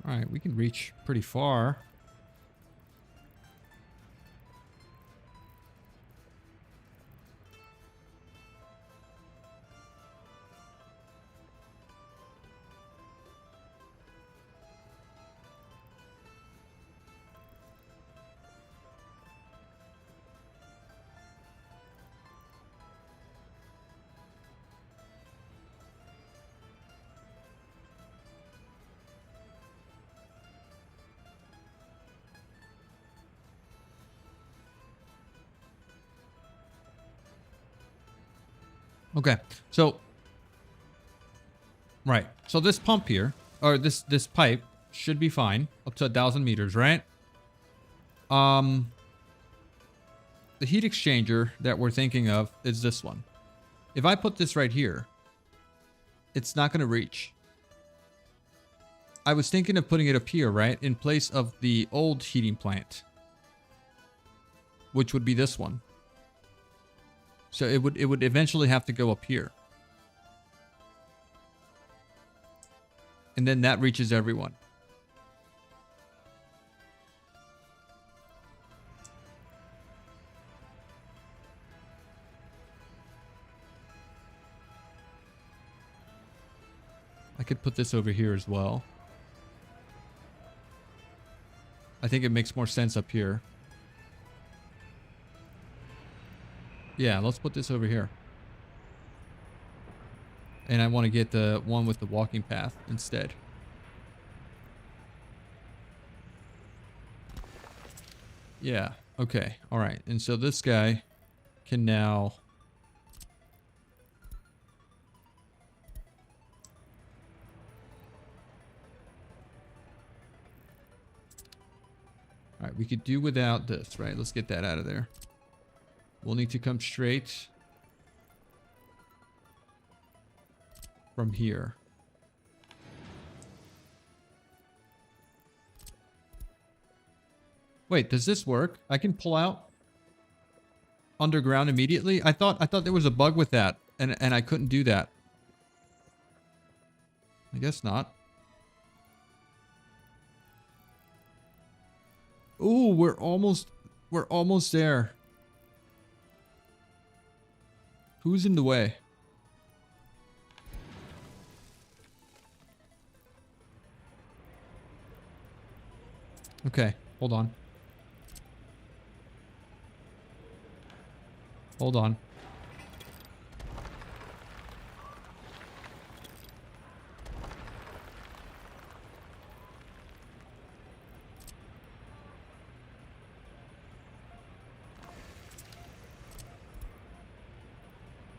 All right, we can reach pretty far. Okay, so right, so this pump here, or this pipe should be fine up to 1,000 meters, right? The heat exchanger that we're thinking of is this one. If I put this right here, it's not going to reach. I was thinking of putting it up here, right, in place of the old heating plant, which would be this one. So it would eventually have to go up here. And then that reaches everyone. I could put this over here as well. I think it makes more sense up here. Yeah, let's put this over here. And I want to get the one with the walking path instead. Yeah, okay, alright. And so this guy can now... Alright, we could do without this, right? Let's get that out of there. We'll need to come straight from here. Wait, does this work? I can pull out underground immediately? I thought there was a bug with that, and I couldn't do that. I guess not. Ooh, we're almost there. Who's in the way? Okay, hold on. Hold on.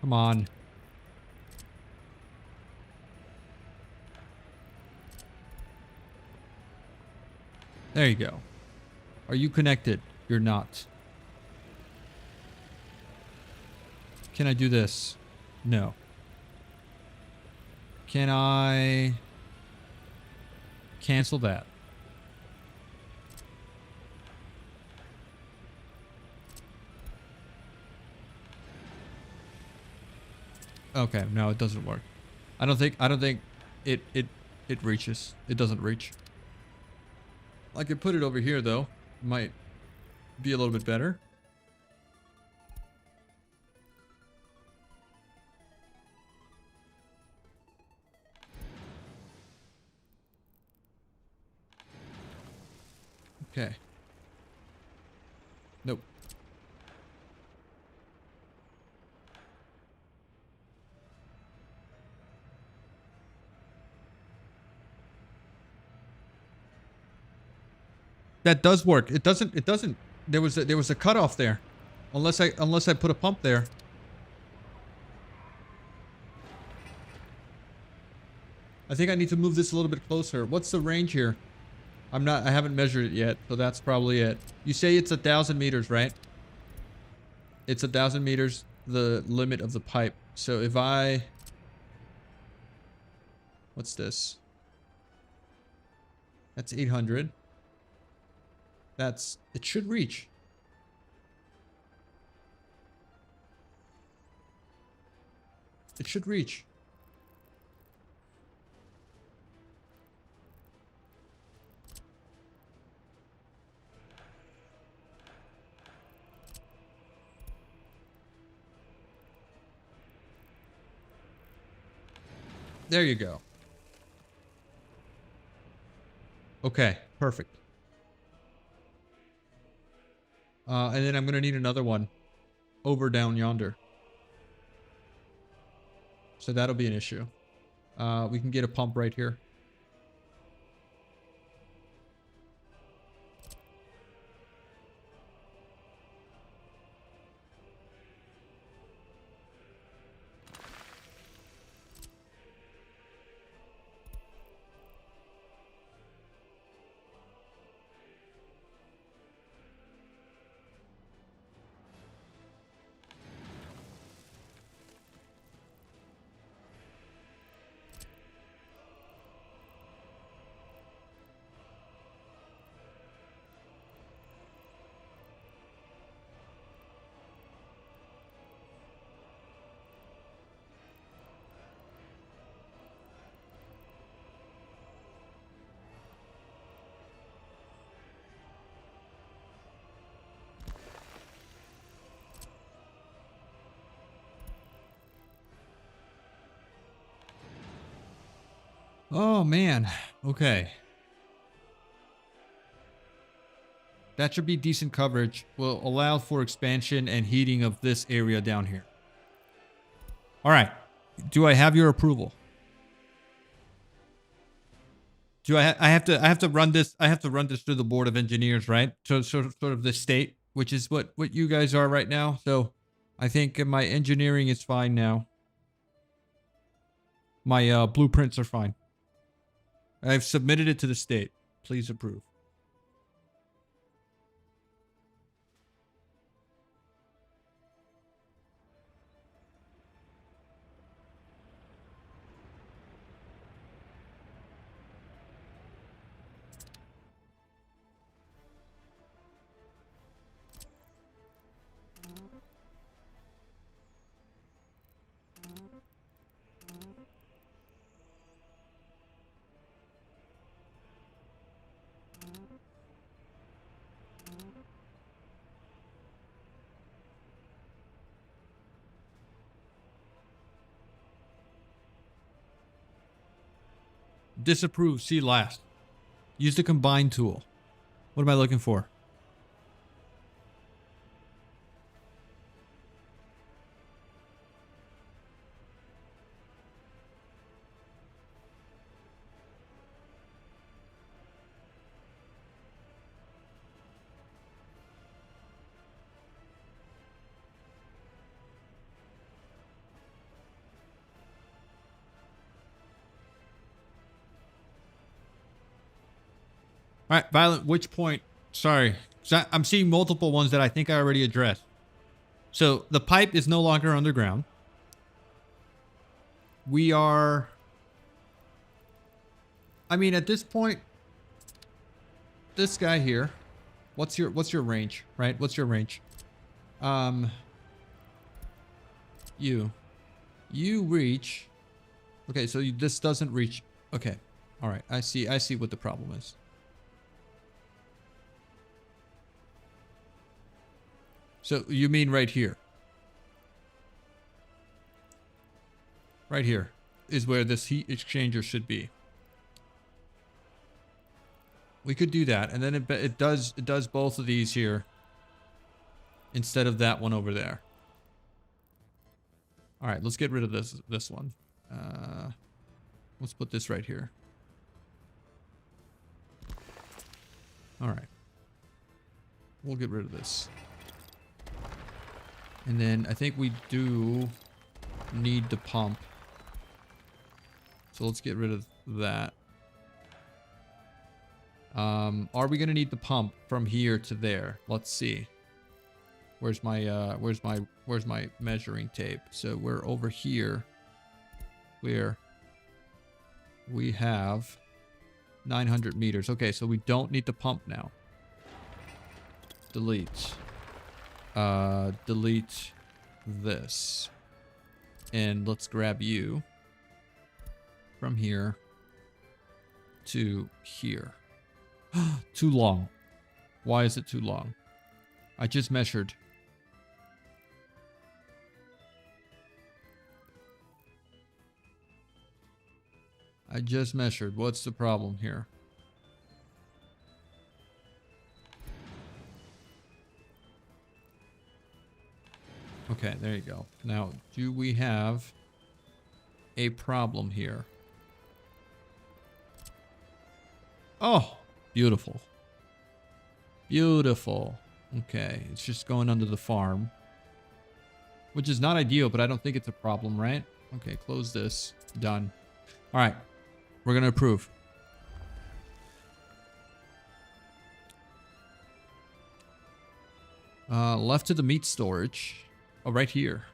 Come on. There you go. Are you connected? You're not. Can I do this? No. Can I cancel that? Okay, no, it doesn't work. I don't think it reaches. It doesn't reach. I could put it over here though. Might be a little bit better. Okay. Nope. That does work. It doesn't. There was a cutoff there, unless I put a pump there. I think I need to move this a little bit closer. What's the range here? I haven't measured it yet, so that's probably it. You say it's 1,000 meters, right? It's 1,000 meters, the limit of the pipe. So if I... What's this? That's 800. It should reach. It should reach. There you go. Okay, perfect. And then I'm gonna need another one over down yonder. So that'll be an issue. We can get a pump right here. Oh, man. Okay. That should be decent coverage. Will allow for expansion and heating of this area down here. All right. Do I have your approval? Do I have to run this? I have to run this through the board of engineers, right? So sort of the state, which is what you guys are right now. So I think my engineering is fine now. My blueprints are fine. I've submitted it to the state. Please approve. Disapprove. See last. Use the combine tool. What am I looking for? All right, Violent, which point? Sorry. So I'm seeing multiple ones that I think I already addressed. So the pipe is no longer underground. We are... I mean, at this point, this guy here, what's your range, right? What's your range? You reach... Okay, so this doesn't reach... Okay. All right, I see what the problem is. So you mean right here? Right here is where this heat exchanger should be. We could do that, and then it does both of these here instead of that one over there. All right, let's get rid of this one. Let's put this right here. All right, we'll get rid of this. And then I think we do need the pump. So let's get rid of that. Are we gonna need the pump from here to there? Let's see. Where's my measuring tape? So we're over here where we have 900 meters. Okay, so we don't need the pump now. Delete. Delete this. And let's grab you from here to here. Too long. Why is it too long? I just measured. I just measured. What's the problem here? Okay, there you go. Now, do we have a problem here? Oh, beautiful. Beautiful. Okay, it's just going under the farm. Which is not ideal, but I don't think it's a problem, right? Okay, close this. Done. All right, we're going to approve. Left to the meat storage. Oh, right here.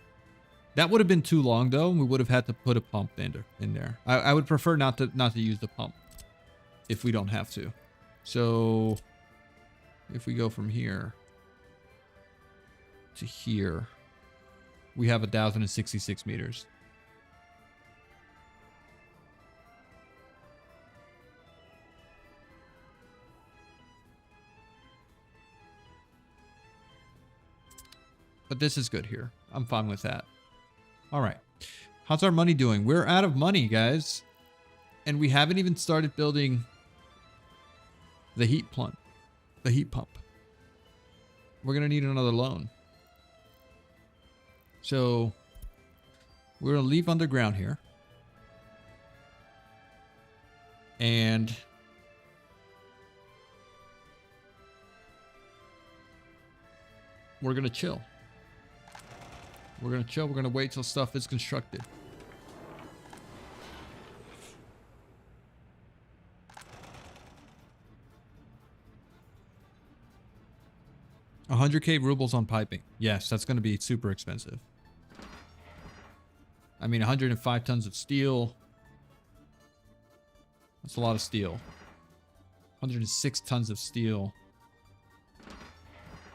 That would have been too long, though. We would have had to put a pump in there. I would prefer not to use the pump if we don't have to. So if we go from here to here, we have 1,066 meters. But this is good here. I'm fine with that. All right. How's our money doing? We're out of money, guys. And we haven't even started building the heat pump. We're going to need another loan. So we're going to leave underground here. And we're going to chill. We're going to chill. We're going to wait till stuff is constructed. $100K rubles on piping. Yes, that's going to be super expensive. I mean, 105 tons of steel. That's a lot of steel. 106 tons of steel.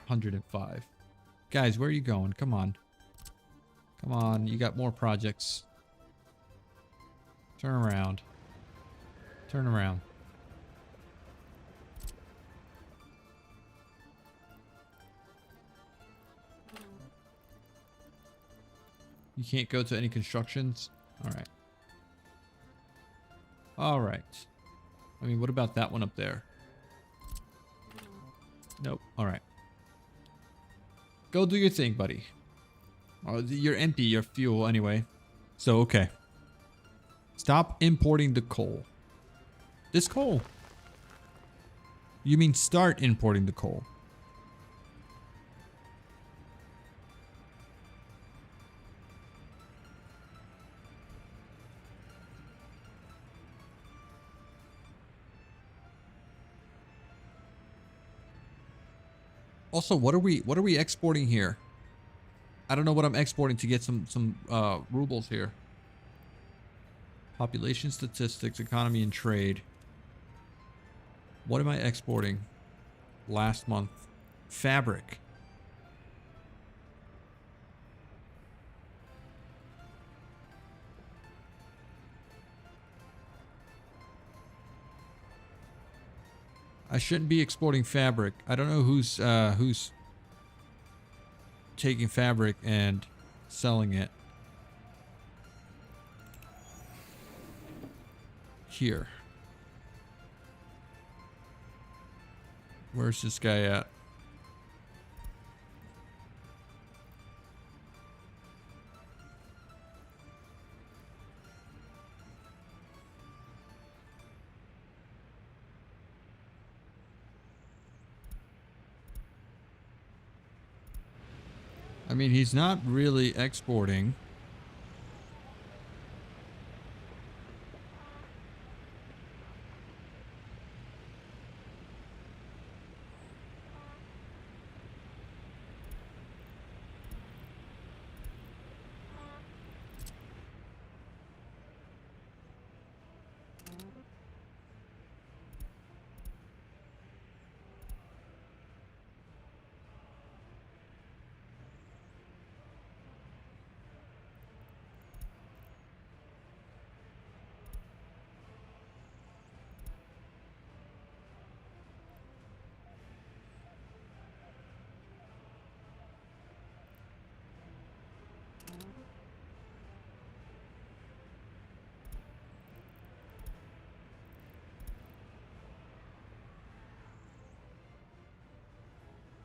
105. Guys, where are you going? Come on. Come on, you got more projects. Turn around. Turn around. You can't go to any constructions? Alright. Alright. I mean, what about that one up there? Nope. Alright. Go do your thing, buddy. Oh, you're empty, your fuel anyway. So, okay. Stop importing the coal. This coal. You mean start importing the coal. Also, what are we exporting here? I don't know what I'm exporting to get some rubles here. Population statistics, economy and trade. What am I exporting? Last month. Fabric. I shouldn't be exporting fabric. I don't know who's taking fabric and selling it. Here. Where's this guy at? I mean, he's not really exporting.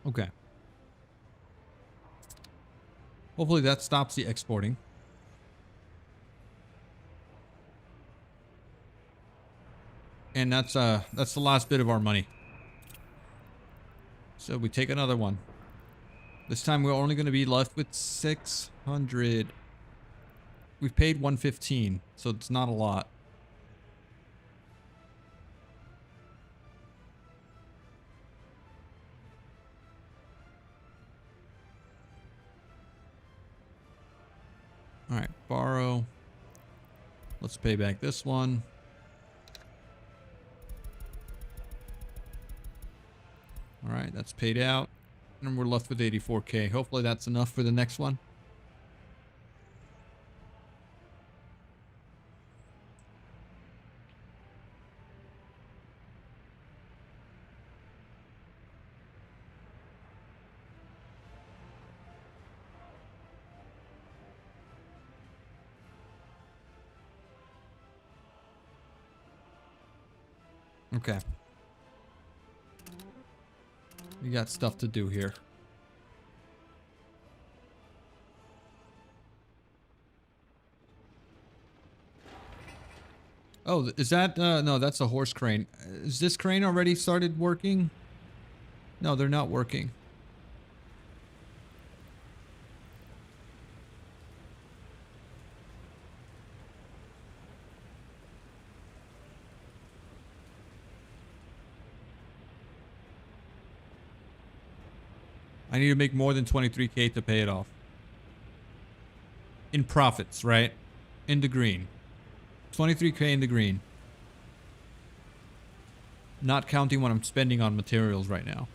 Okay. Hopefully that stops the exporting. And that's the last bit of our money. So we take another one. This time we're only going to be left with 600. We've paid 115, so it's not a lot. All right, borrow. Let's pay back this one. All right, that's paid out. And we're left with 84K. Hopefully that's enough for the next one. Okay. We got stuff to do here. Oh, is that, no, that's a horse crane. Is this crane already started working? No, they're not working. I need to make more than 23K to pay it off. In profits, right? In the green. 23K in the green. Not counting what I'm spending on materials right now.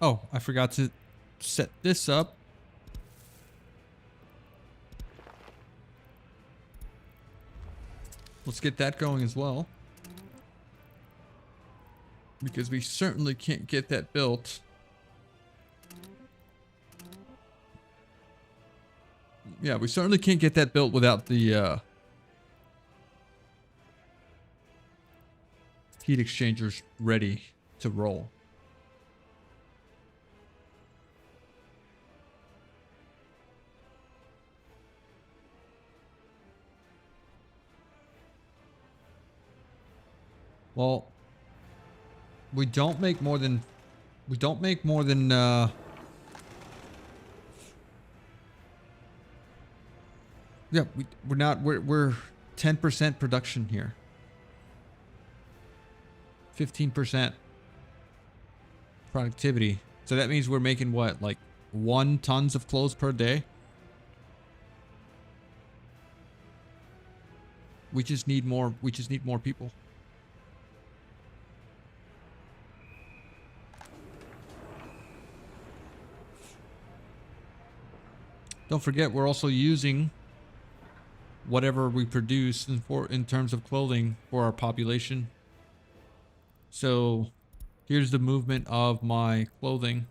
Oh, I forgot to set this up. Let's get that going as well. Because we certainly can't get that built. Yeah, we certainly can't get that built without the heat exchangers ready to roll. Well, we don't make more than yeah, we're 10% production here. 15% productivity. So that means we're making what, like 1 tons of clothes per day? We just need more people. Don't forget, we're also using whatever we produce in terms of clothing for our population. So here's the movement of my clothing.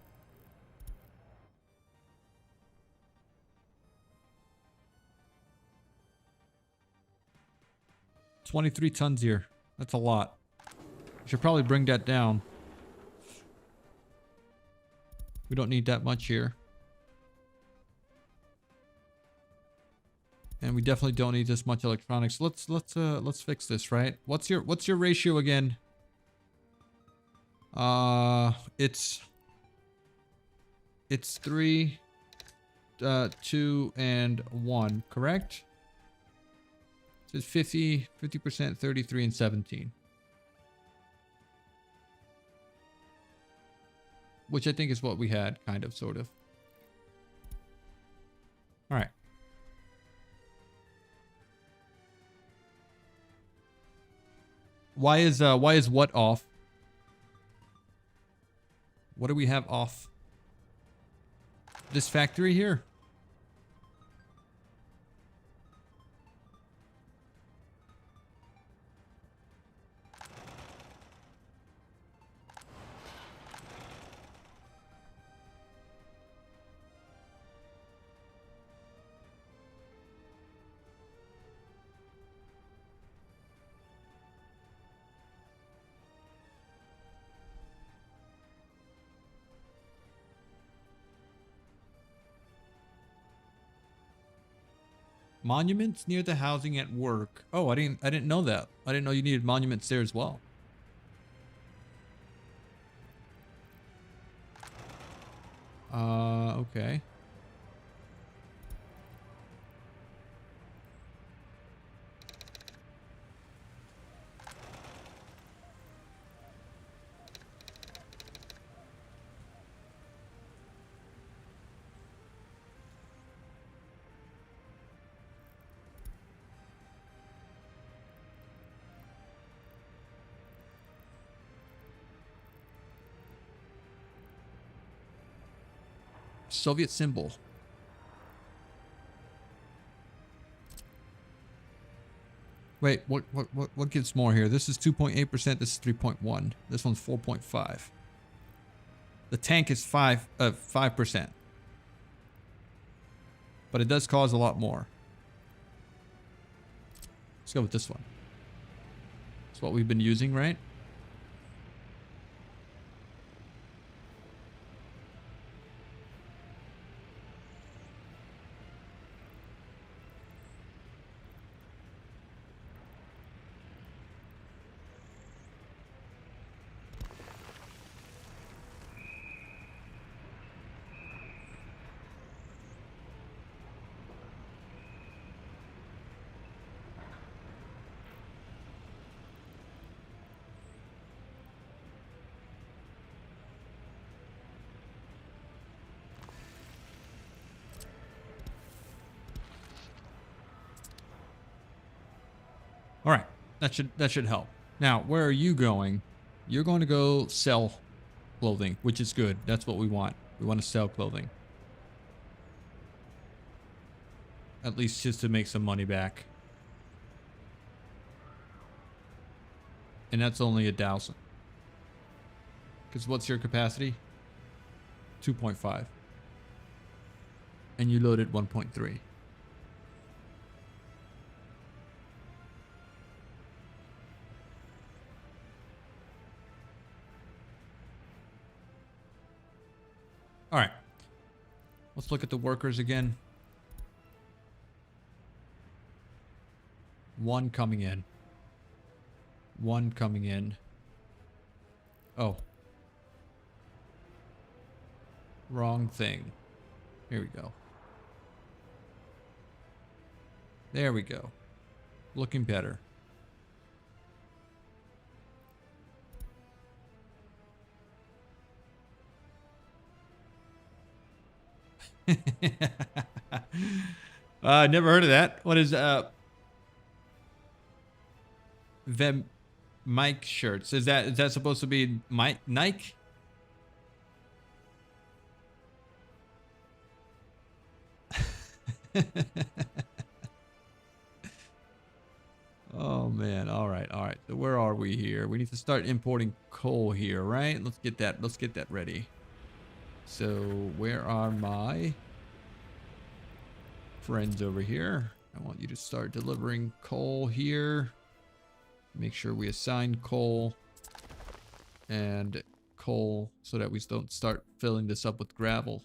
$23 tons here. That's a lot. Should probably bring that down. We don't need that much here. And we definitely don't need this much electronics. Let's fix this, right? What's your ratio again? It's 3, 2, and 1, correct? So it's 50%, 33, and 17. Which I think is what we had, kind of, sort of. All right. Why is what off? What do we have off? This factory here. Monuments near the housing at work. Oh, I didn't know that. I didn't know you needed monuments there as well. Okay. Soviet symbol. Wait, what gives more here? This is 2.8%. This is 3.1. This one's 4.5. The tank is 5%. But it does cause a lot more. Let's go with this one. It's what we've been using, right? All right, that should help. Now, where are you going? You're going to go sell clothing, which is good. That's what we want. We want to sell clothing. At least just to make some money back. And that's only 1,000. Because what's your capacity? 2.5. And you loaded 1.3. All right. Let's look at the workers again. One coming in. One coming in. Oh. Wrong thing. Here we go. There we go. Looking better. Never heard of that. What is Mike shirts? Is that supposed to be Nike? Oh man. All right. So where are we here? We need to start importing coal here, right? Let's get that ready. So where are my friends over here? I want you to start delivering coal here. Make sure we assign coal and coal so that we don't start filling this up with gravel.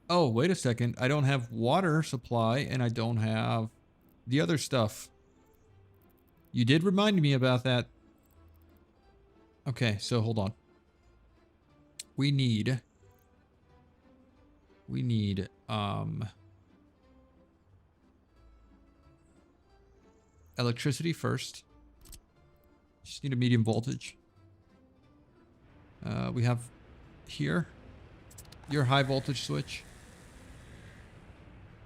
Oh, wait a second. I don't have water supply and I don't have the other stuff. You did remind me about that. Okay, so hold on. We need electricity first. Just need a medium voltage. We have here your high voltage switch.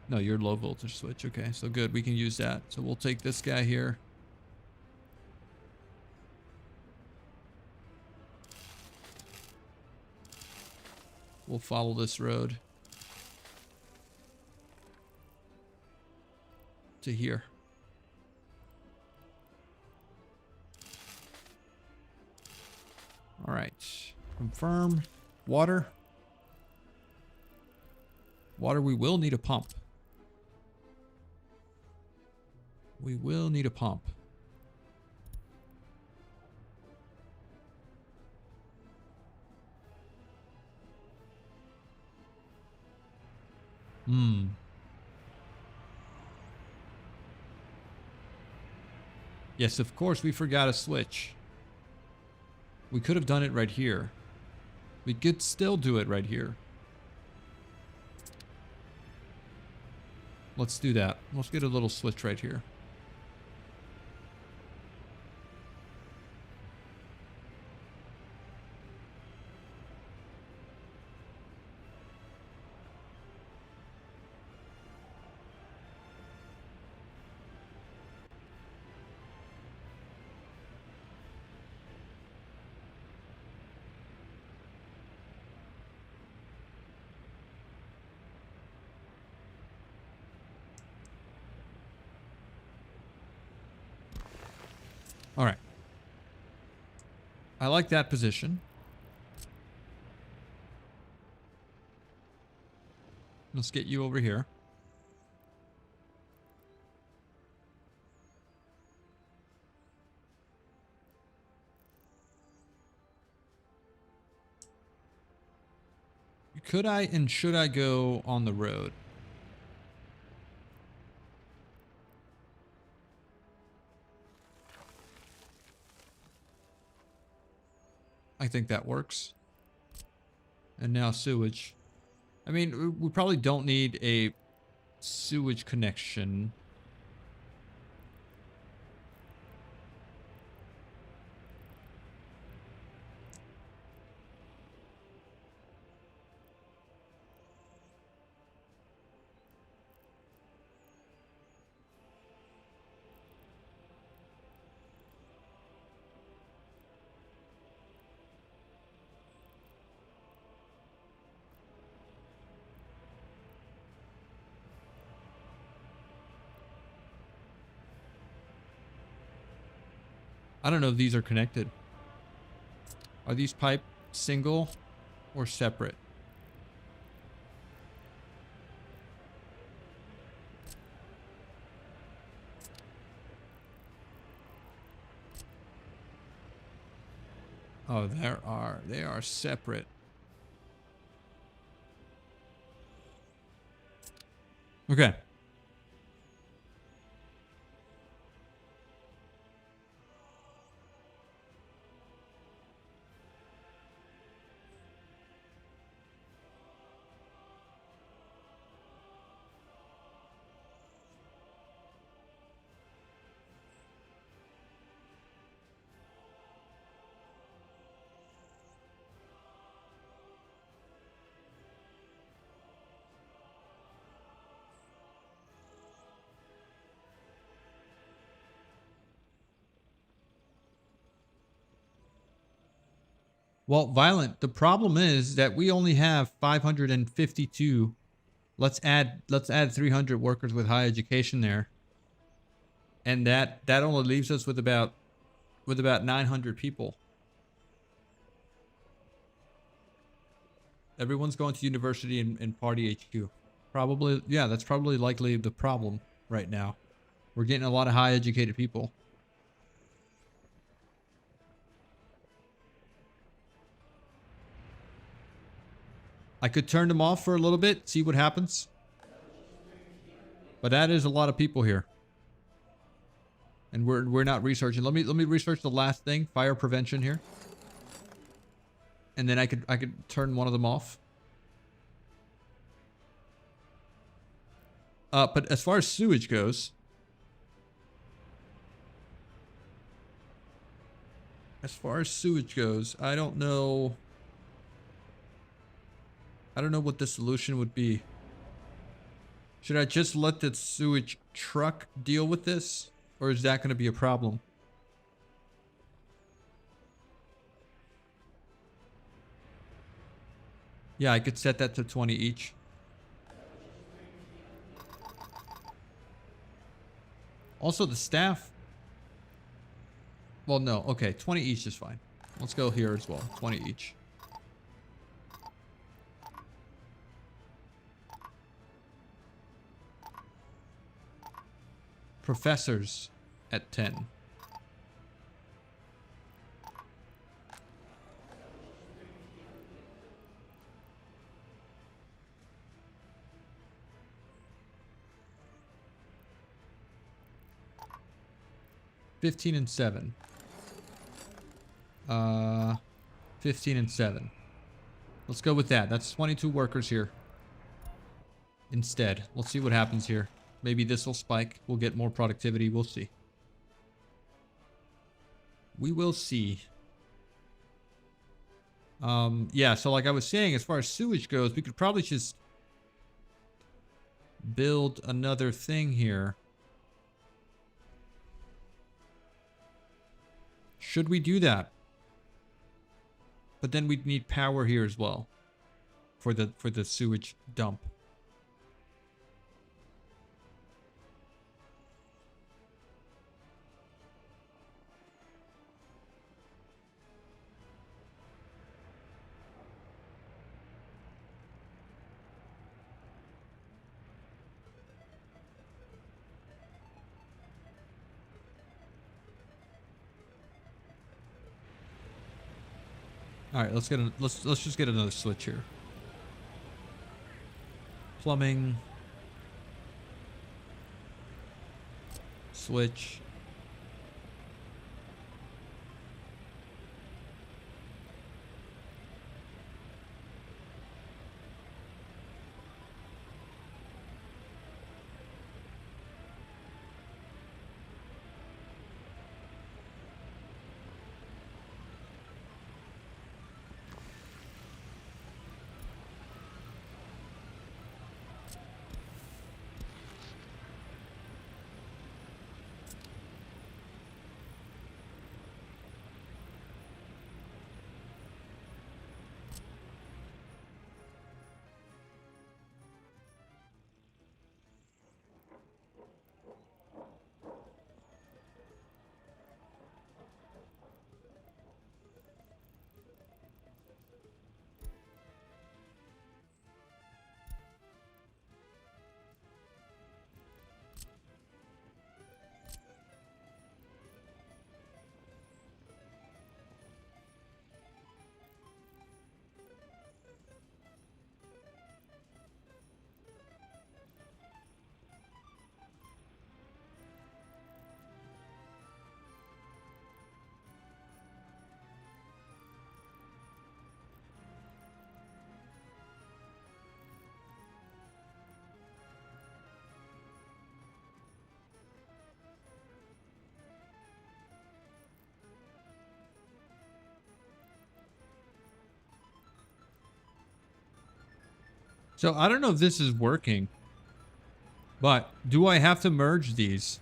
No, your low voltage switch. Okay, so good. We can use that. So we'll take this guy here. We'll follow this road to here. All right. Confirm. Water. Water, we will need a pump. We will need a pump. Yes, of course, we forgot a switch. We could have done it right here. We could still do it right here. Let's do that. Let's get a little switch right here. All right. I like that position. Let's get you over here. Could I and should I go on the road? I think that works. And now sewage. I mean, we probably don't need a sewage connection. I don't know if these are connected. Are these pipe single or separate? Oh, they are separate. Okay. Well, Violent, the problem is that we only have 552. Let's add 300 workers with high education there. And that only leaves us with about 900 people. Everyone's going to university and party HQ. Probably, yeah, that's probably likely the problem right now. We're getting a lot of high educated people. I could turn them off for a little bit, see what happens. But that is a lot of people here. And we're not researching. Let me research the last thing, fire prevention here. And then I could turn one of them off. But as far as sewage goes, I don't know what the solution would be. Should I just let the sewage truck deal with this? Or is that going to be a problem? Yeah, I could set that to 20 each. Also, the staff... Well, no. Okay, 20 each is fine. Let's go here as well. 20 each. Professors at 10. $15 and $7. 15 and 7. Let's go with that. That's 22 workers here. Instead, let's see what happens here. Maybe this will spike. We'll get more productivity. We'll see. We will see. Yeah, so like I was saying, as far as sewage goes, we could probably just build another thing here. Should we do that? But then we'd need power here as well for the sewage dump. All right, let's just get another switch here. Plumbing. Switch. So I don't know if this is working, but do I have to merge these?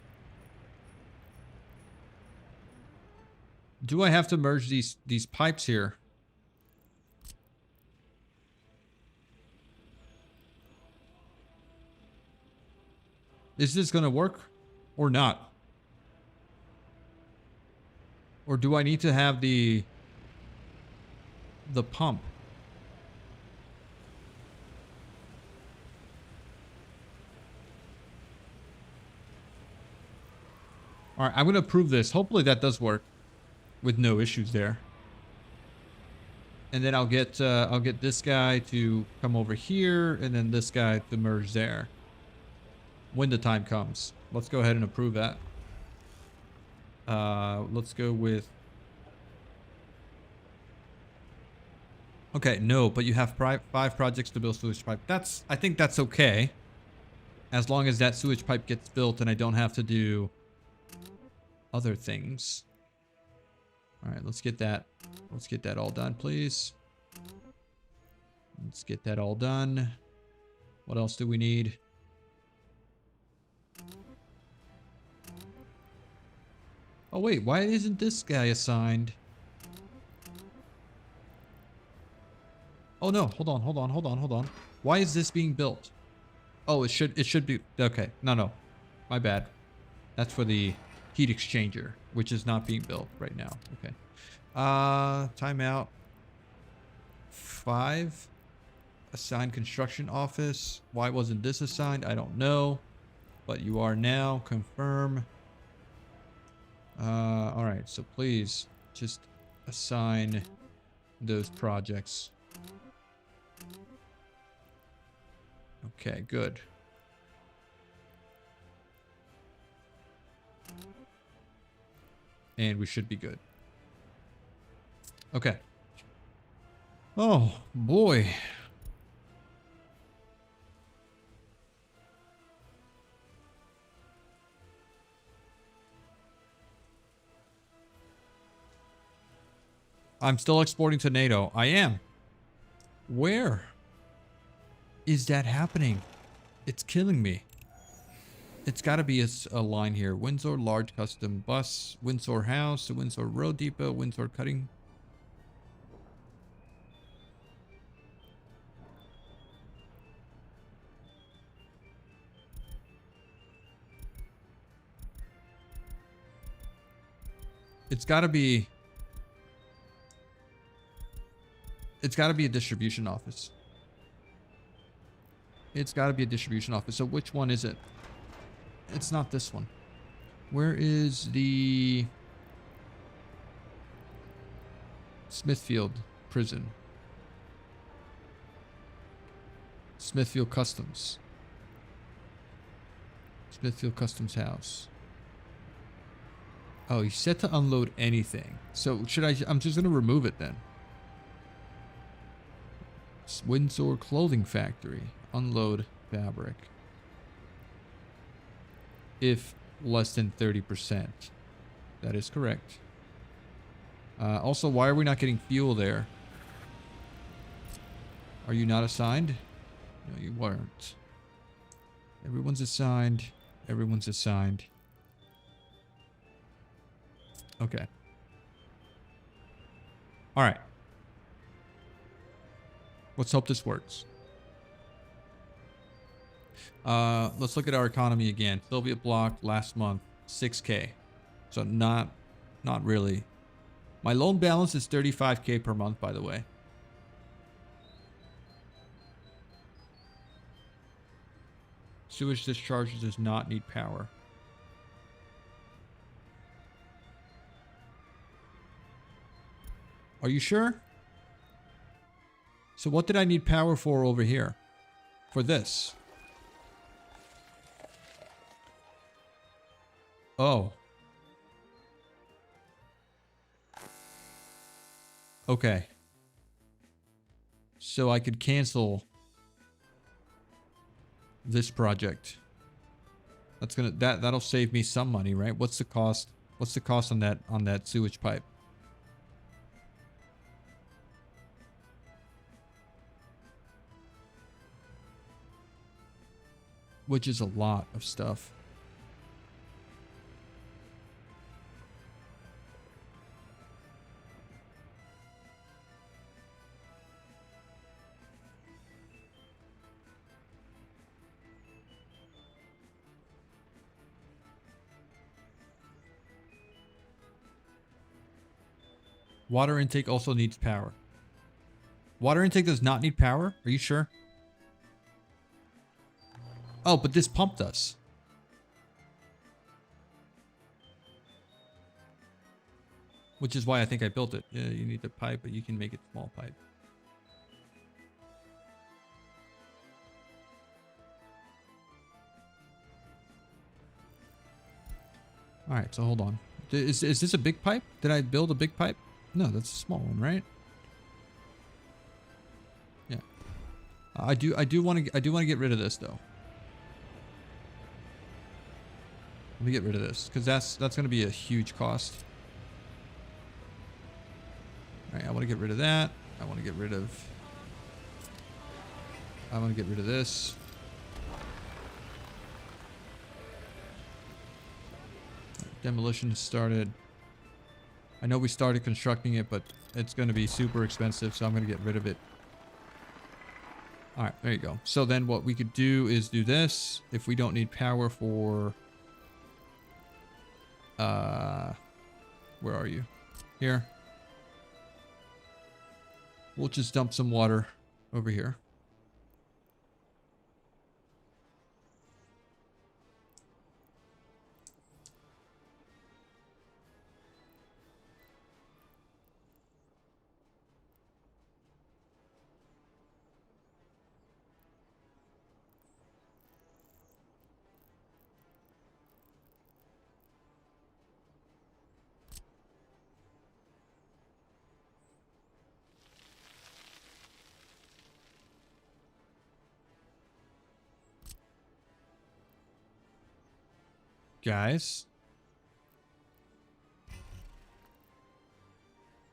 Do I have to merge these pipes here? Is this gonna work or not? Or do I need to have the pump? All right, I'm gonna prove this. Hopefully that does work with no issues there. And then I'll get this guy to come over here, and then this guy to merge there when the time comes. Let's go ahead and approve that. Let's go with. Okay, no, but you have 5 projects to build sewage pipe. I think that's okay, as long as that sewage pipe gets built and I don't have to do other things. All right, let's get that. Let's get that all done, please. Let's get that all done. What else do we need? Oh wait, why isn't this guy assigned? Oh no, hold on. Why is this being built? Oh, it should be okay. No. My bad. That's for the heat exchanger, which is not being built right now. Okay. Timeout. 5. Assigned construction office. Why wasn't this assigned? I don't know. But you are now. Confirm. Alright, so please just assign those projects. Okay, good. And we should be good. Okay. Oh, boy. I'm still exporting to NATO. I am. Where is that happening? It's killing me. It's got to be a line here. Windsor Large Custom Bus, Windsor House, Windsor Road Depot, Windsor Cutting. It's got to be... It's got to be a distribution office. It's got to be a distribution office. So which one is it? It's not this one. Where is the Smithfield prison. Smithfield Customs. Smithfield Customs House. Oh, he's set to unload anything. So should I'm just going to remove it then. Windsor Clothing Factory. Unload fabric. If less than 30%. That is correct. Also, why are we not getting fuel there? Are you not assigned? No, you weren't. Everyone's assigned. Everyone's assigned. Okay. All right. Let's hope this works. Let's look at our economy again. Soviet bloc last month, 6K. So not really. My loan balance is 35K per month, by the way. Sewage discharges does not need power. Are you sure? So what did I need power for over here? For this. Oh. Okay. So I could cancel this project. That's gonna that'll save me some money, right? What's the cost? What's the cost on that sewage pipe? Which is a lot of stuff. Water intake also needs power. Water intake does not need power? Are you sure? Oh, but this pump does. Which is why I think I built it. Yeah, you need the pipe, but you can make it small pipe. Alright, so hold on. Is this a big pipe? Did I build a big pipe? No, that's a small one, right? Yeah. I do want to get rid of this though. Let me get rid of this because that's going to be a huge cost. All right, I want to get rid of that. I want to get rid of this. Demolition has started. I know we started constructing it, but it's going to be super expensive, so I'm going to get rid of it. All right, there you go. So then what we could do is do this. If we don't need power for... where are you? Here. We'll just dump some water over here. Guys.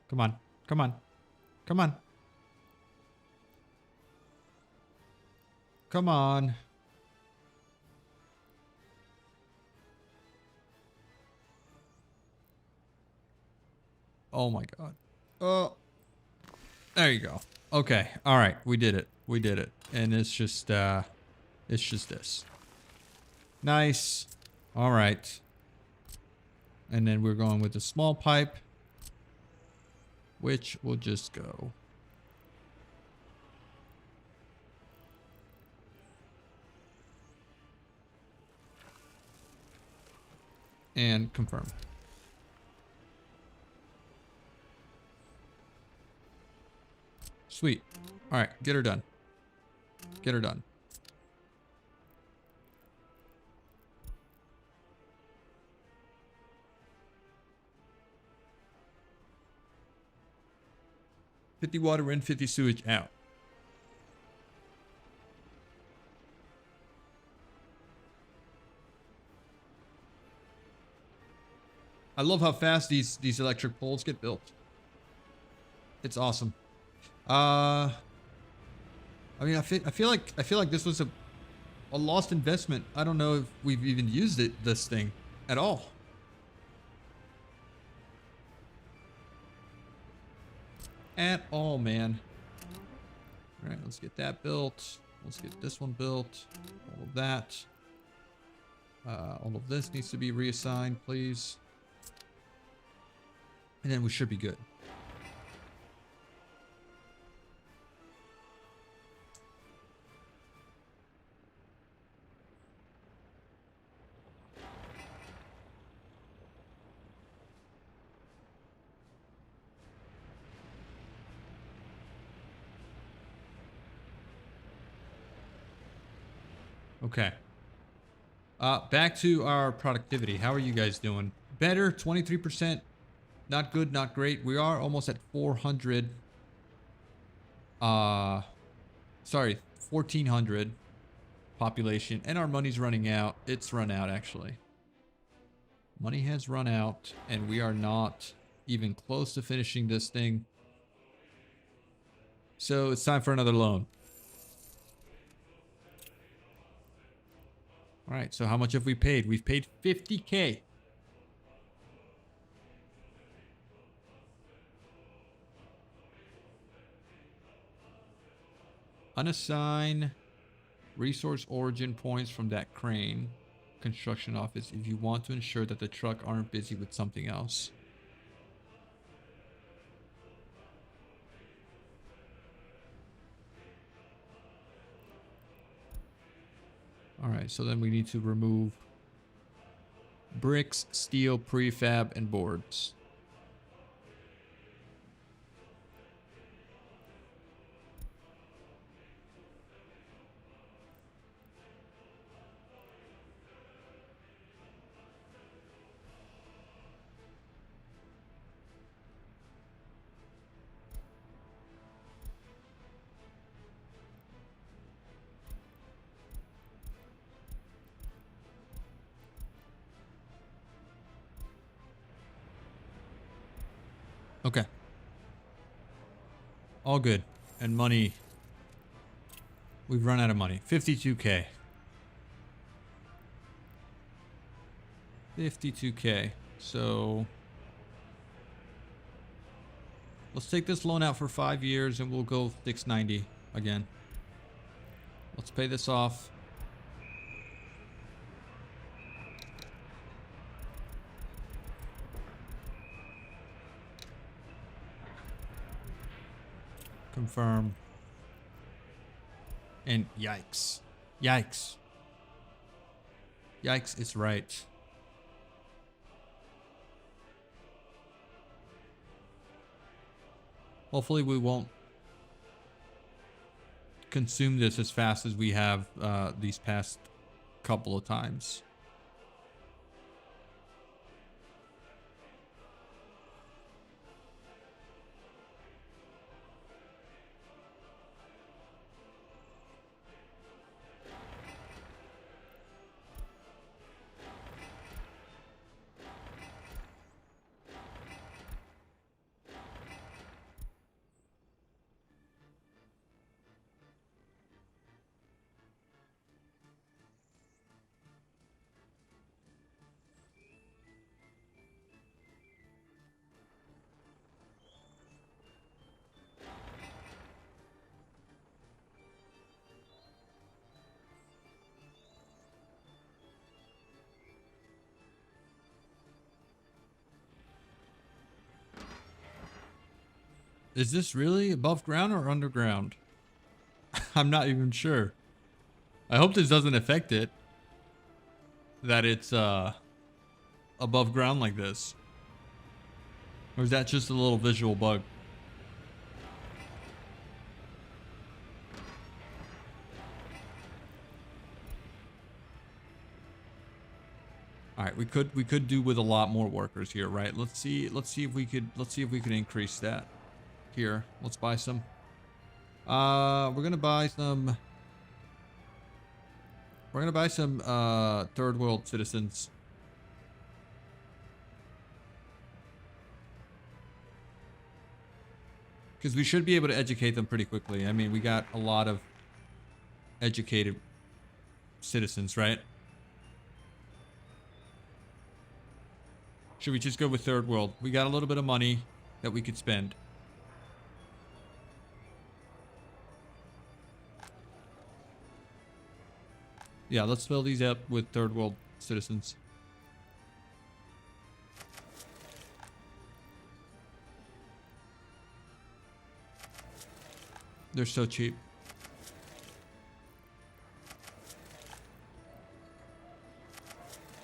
Come on. Come on. Come on. Come on. Oh my god. Oh. There you go. Okay. All right. We did it. We did it. And it's just this. Nice. All right. And then we're going with the small pipe, which will just go. And confirm. Sweet. All right, get her done. Get her done. $50 water in, 50 sewage out. I love how fast these electric poles get built. It's awesome. I mean, I feel like this was a lost investment. I don't know if we've even used this thing at all. At all, man. All right, let's get that built. Let's get this one built. All of that. All of this needs to be reassigned, please. And then we should be good. Okay. Back to our productivity. How are you guys doing? Better, 23%. Not good, not great. We are almost at 400. Sorry, 1,400 population. And our money's running out. It's run out, actually. Money has run out, and we are not even close to finishing this thing. So it's time for another loan. All right, so how much have we paid? We've paid 50K. Unassign resource origin points from that crane construction office if you want to ensure that the truck aren't busy with something else. All right, so then we need to remove bricks, steel, prefab, and boards. Okay. All good. And money. We've run out of money. 52K. 52K. So let's take this loan out for 5 years and we'll go 690 again. Let's pay this off. Confirm. And yikes. Yikes. Yikes, it's right. Hopefully we won't consume this as fast as we have these past couple of times. Is this really above ground or underground? I'm not even sure. I hope this doesn't affect it. That it's above ground like this. Or is that just a little visual bug? All right, we could do with a lot more workers here, right? Let's see if we could increase that. Here, let's buy some. We're gonna buy some. We're gonna buy some third world citizens. Because we should be able to educate them pretty quickly. I mean, we got a lot of educated citizens, right? Should we just go with third world? We got a little bit of money that we could spend. Yeah, let's fill these up with third world citizens. They're so cheap.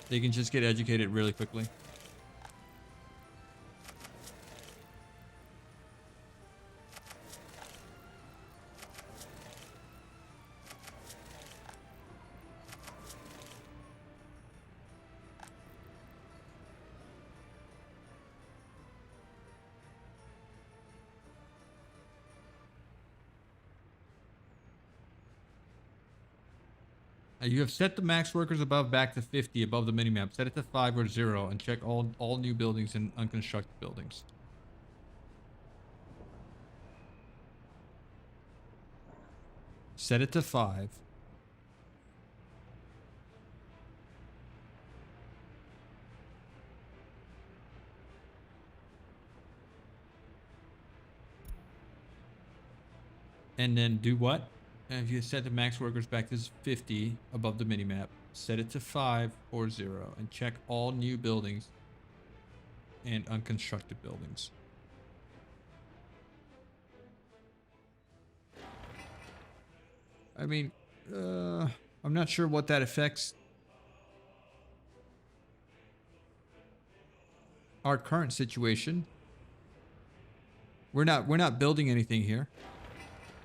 They can just get educated really quickly. You have set the max workers above back to 50 above the minimap. Set it to 5 or 0 and check all new buildings and unconstructed buildings. Set it to 5. And then do what? And if you set the max workers back to 50 above the minimap, set it to 5 or 0 and check all new buildings and unconstructed buildings. I mean, I'm not sure what that affects our current situation. We're not building anything here.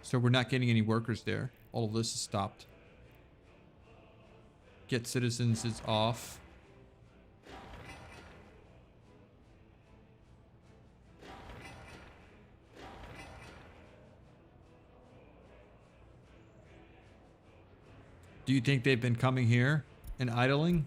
So we're not getting any workers there. All of this is stopped. Get citizens is off. Do you think they've been coming here and idling?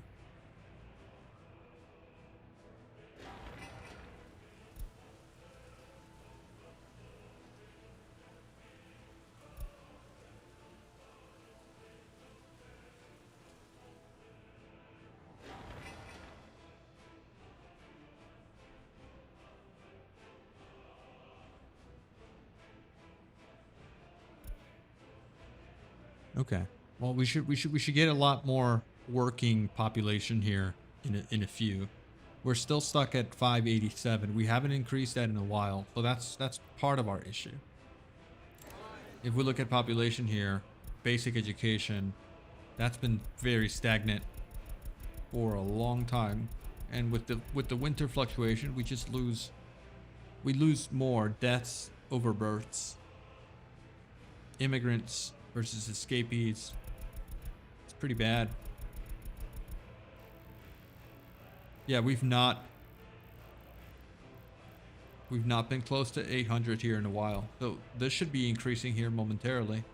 Okay. Well, we should get a lot more working population here in a few. We're still stuck at 587. We haven't increased that in a while, so that's part of our issue. If we look at population here, basic education, that's been very stagnant for a long time, and with the winter fluctuation, we lose more deaths over births, immigrants versus escapees. It's pretty bad. Yeah, we've not been close to 800 here in a while. So this should be increasing here momentarily.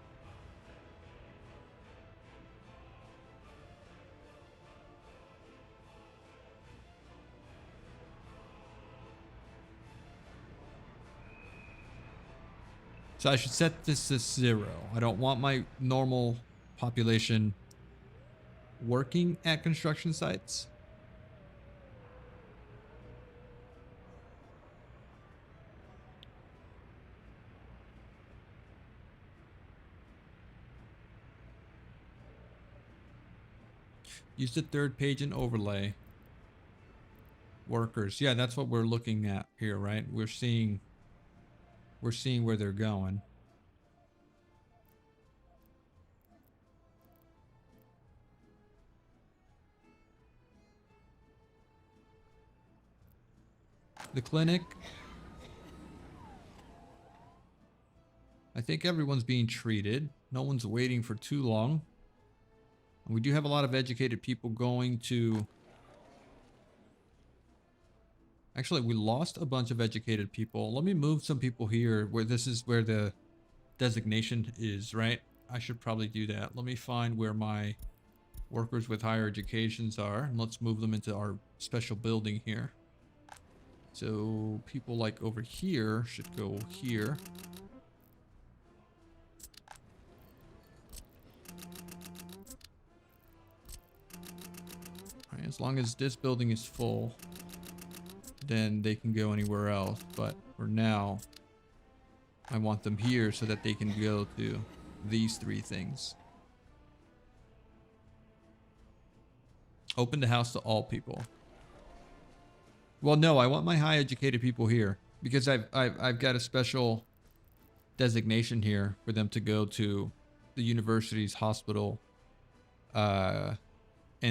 So I should set this to 0. I don't want my normal population working at construction sites. Use the third page and overlay. Workers. Yeah, that's what we're looking at here, right? We're seeing where they're going. The clinic. I think everyone's being treated. No one's waiting for too long. And we do have a lot of educated people going to Actually, we lost a bunch of educated people. Let me move some people here where this is where the designation is, right? I should probably do that. Let me find where my workers with higher educations are, and let's move them into our special building here. So people like over here should go here. All right, as long as this building is full, then they can go anywhere else. But for now, I want them here so that they can go to these three things. Open the house to all people. Well, no, I want my high educated people here because I've got a special designation here for them to go to the universities, hospital, and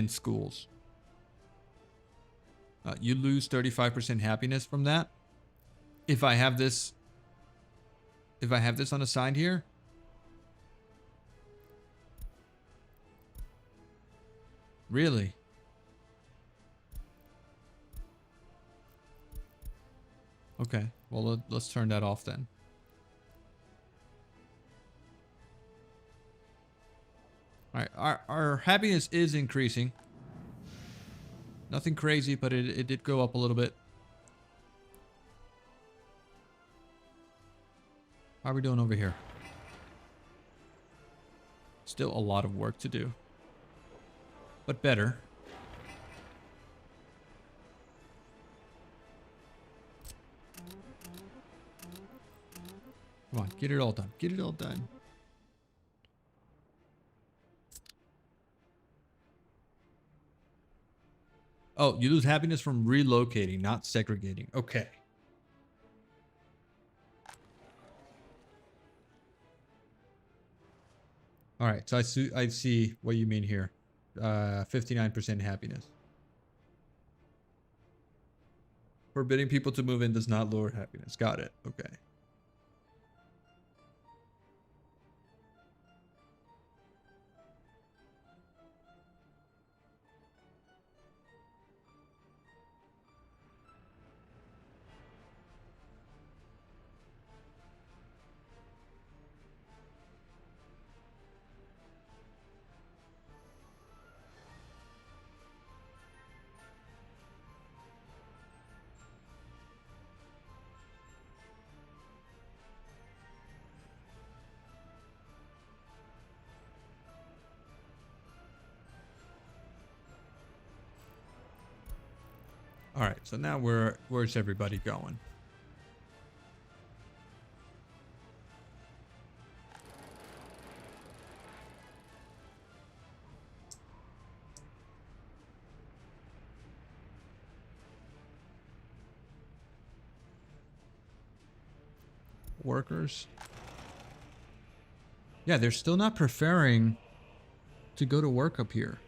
schools. You lose 35% happiness from that. If I have this on a side here, really? Okay, well, let's turn that off then. All right, our happiness is increasing. Nothing crazy, but it did go up a little bit. How are we doing over here? Still a lot of work to do, but better. Come on, get it all done. Get it all done. Oh, you lose happiness from relocating, not segregating. Okay. All right, so I see what you mean here. 59% happiness. Forbidding people to move in does not lower happiness. Got it. Okay. All right, so now where's everybody going? Workers. Yeah, they're still not preferring to go to work up here.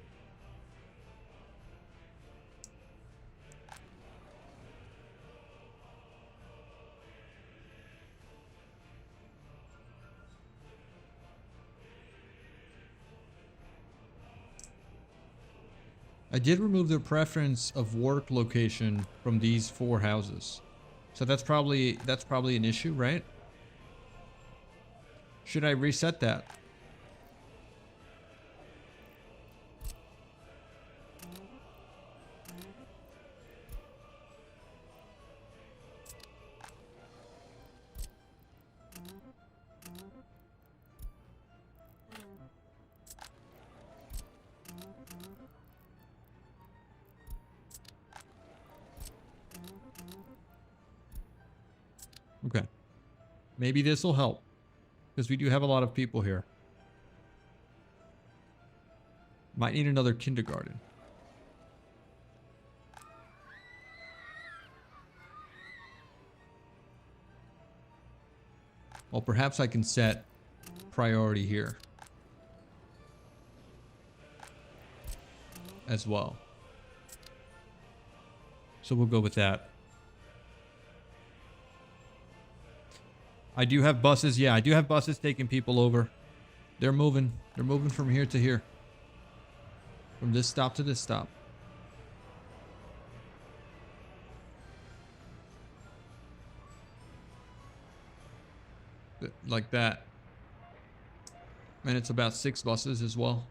I did remove the preference of work location from these 4 houses. So that's probably an issue, right? Should I reset that? Okay. Maybe this will help. Because we do have a lot of people here. Might need another kindergarten. Well, perhaps I can set priority here as well. So we'll go with that. I do have buses. Yeah, I do have buses taking people over. They're moving. They're moving from here to here. From this stop to this stop. like that. And it's about 6 buses as well.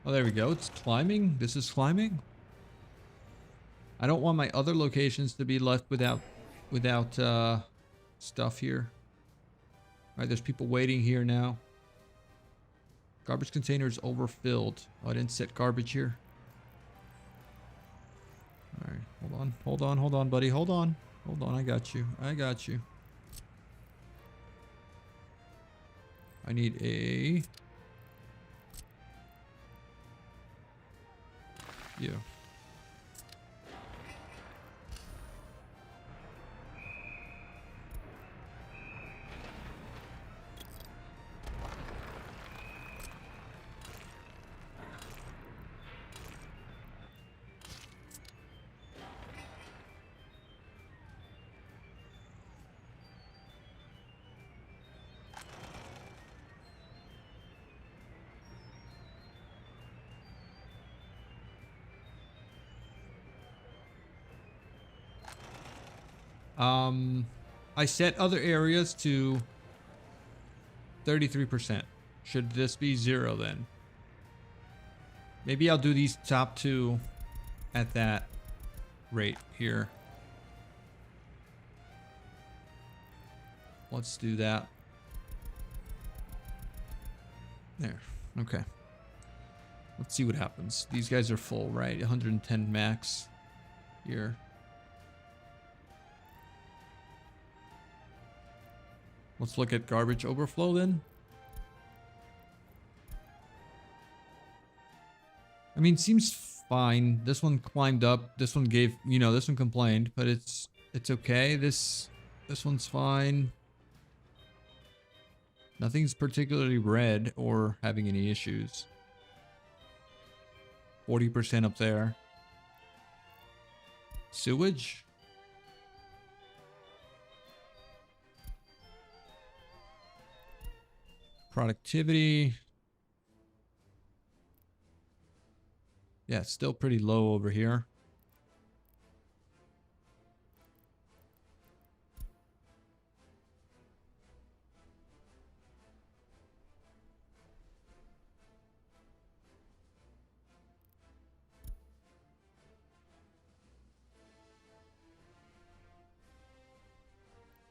Oh, there we go. It's climbing. This is climbing. I don't want my other locations to be left without stuff here. All right, there's people waiting here now. Garbage containers overfilled. Oh, I didn't set garbage here. All right, hold on, buddy. Hold on. I got you. I need a... Yeah. I set other areas to 33%. Should this be 0 then? Maybe I'll do these top 2 at that rate here. Let's do that. There. Okay. Let's see what happens. These guys are full, right? 110 max here. Let's look at garbage overflow then. I mean, seems fine. This one climbed up. This one gave, you know, this one complained, but it's okay. This one's fine. Nothing's particularly red or having any issues. 40% up there. Sewage. Productivity. Yeah, it's still pretty low over here.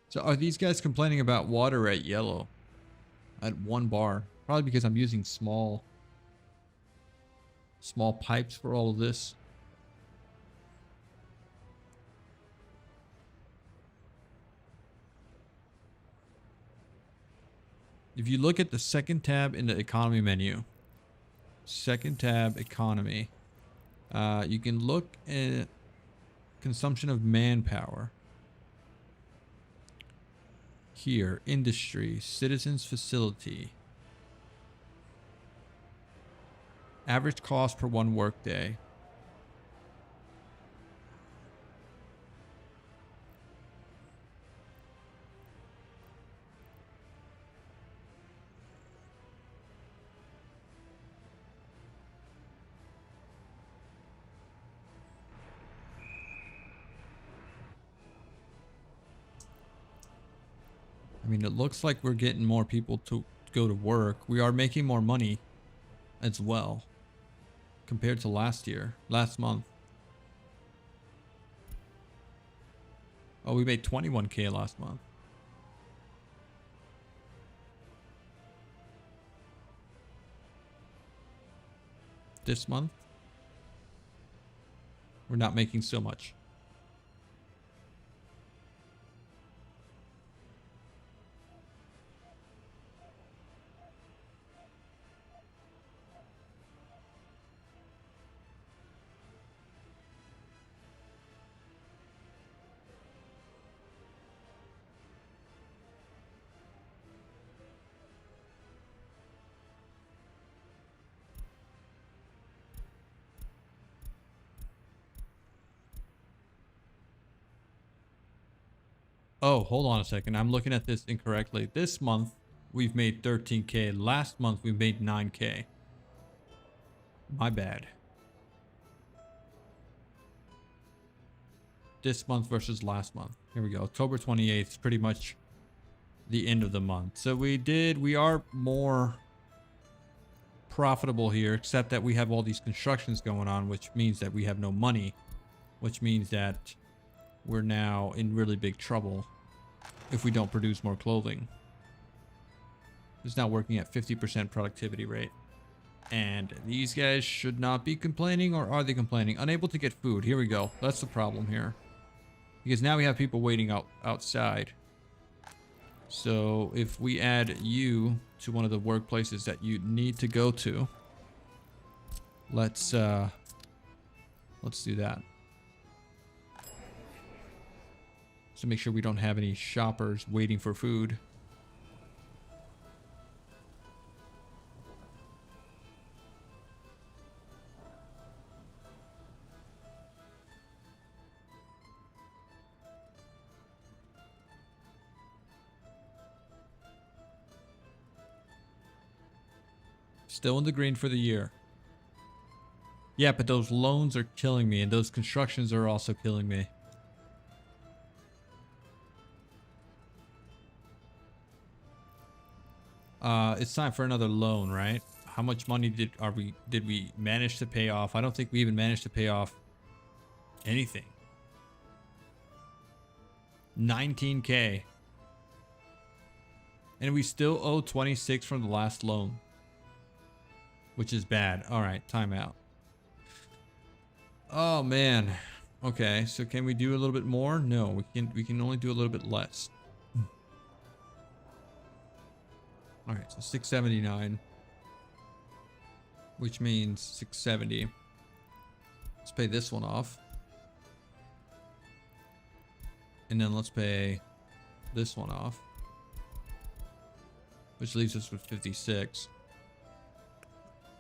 So are these guys complaining about water at yellow? At 1 bar? Probably because I'm using small pipes for all of this. If you look at the second tab in the economy menu, second tab economy, you can look at consumption of manpower. Here, industry, citizens facility. Average cost per 1 workday. I mean, it looks like we're getting more people to go to work. We are making more money as well compared to last month. Oh, we made 21K last month. This month, we're not making so much. Oh, hold on a second. I'm looking at this incorrectly. This month, we've made 13K. Last month, we made 9K. My bad. this month versus last month. Here we go. October 28th is pretty much the end of the month. So we are more profitable here, except that we have all these constructions going on, which means that we have no money, which means that we're now in really big trouble if we don't produce more clothing. It's now working at 50% productivity rate. And these guys should not be complaining, or are they complaining? Unable to get food. Here we go. That's the problem here. Because now we have people waiting outside. So if we add you to one of the workplaces that you need to go to, let's do that. So make sure we don't have any shoppers waiting for food. Still in the green for the year. Yeah, but those loans are killing me, and those constructions are also killing me. It's time for another loan, right? How much money did we manage to pay off? I don't think we even managed to pay off anything. 19K. And we still owe 26 from the last loan, which is bad. All right, timeout. Oh man. Okay, so can we do a little bit more? No, we can only do a little bit less. All right, so 679, which means 670. Let's pay this one off. And then let's pay this one off, which leaves us with 56.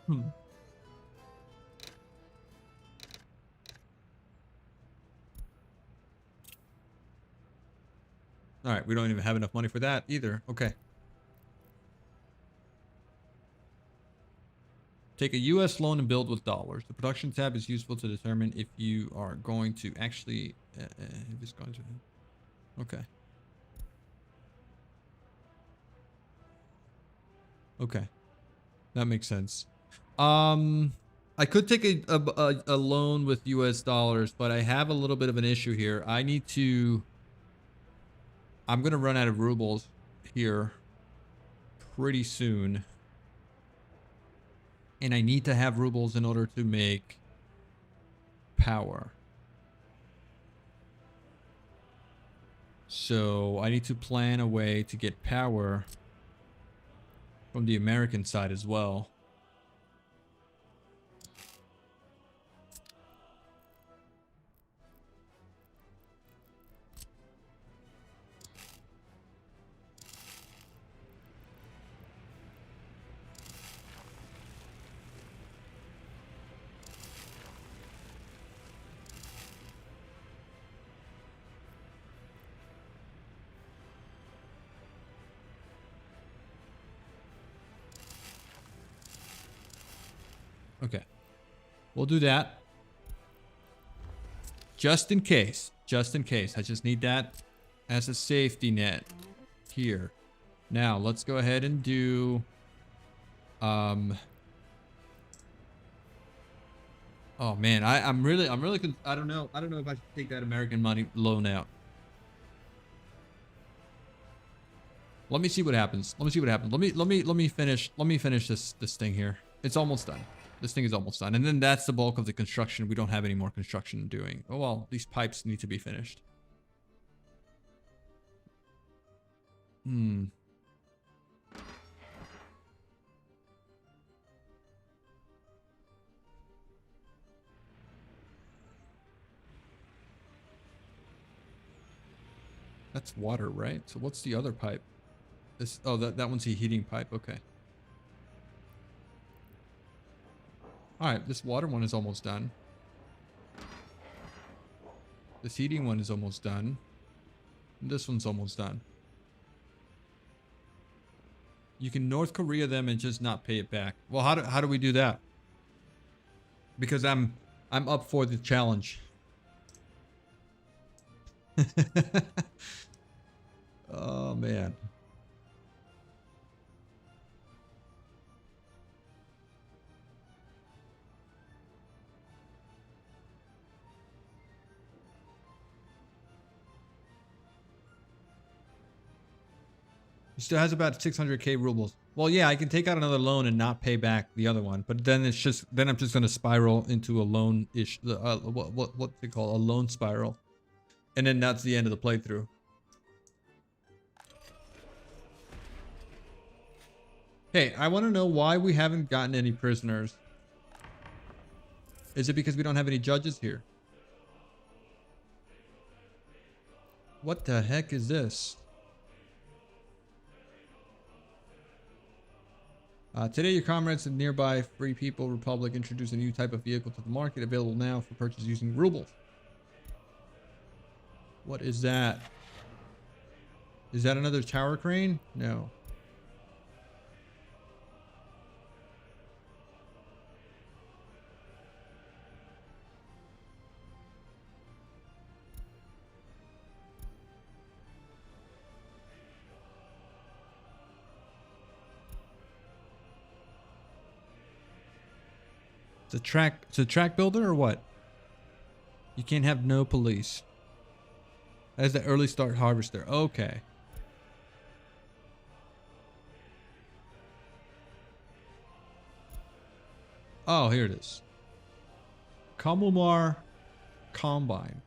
All right, we don't even have enough money for that either. Okay. Take a US loan and build with dollars. The production tab is useful to determine if you are going to actually if it's going to. Okay. Okay. That makes sense. I could take a loan with US dollars, but I have a little bit of an issue here. I'm going to run out of rubles here pretty soon. And I need to have rubles in order to make power. So I need to plan a way to get power from the American side as well. Okay, we'll do that. Just in case. Just in case. I just need that as a safety net here. Now, let's go ahead and do... Oh man, I'm really I don't know if I should take that American money loan out. Let me see what happens. Let me finish this thing here. It's almost done. This thing is almost done. And then that's the bulk of the construction. We don't have any more construction doing. Oh, well, these pipes need to be finished. That's water, right? So what's the other pipe? This, oh, that one's a heating pipe. Okay. All right, this water one is almost done. This heating one is almost done. And this one's almost done. You can North Korea them and just not pay it back. Well, how do we do that? Because I'm up for the challenge. Oh man. He still has about 600k rubles. Well, yeah, I can take out another loan and not pay back the other one, but then it's just then I'm just gonna spiral into a loan ish. What's it called? A loan spiral, and then that's the end of the playthrough. Hey, I want to know why we haven't gotten any prisoners. Is it because we don't have any judges here? What the heck is this? Today, your comrades in nearby Free People Republic introduced a new type of vehicle to the market, available now for purchase using rubles. What is that? Is that another tower crane? No. It's a track builder or what? You can't have no police. That's the early start harvester. Okay. Oh, here it is. Kamumar Combine.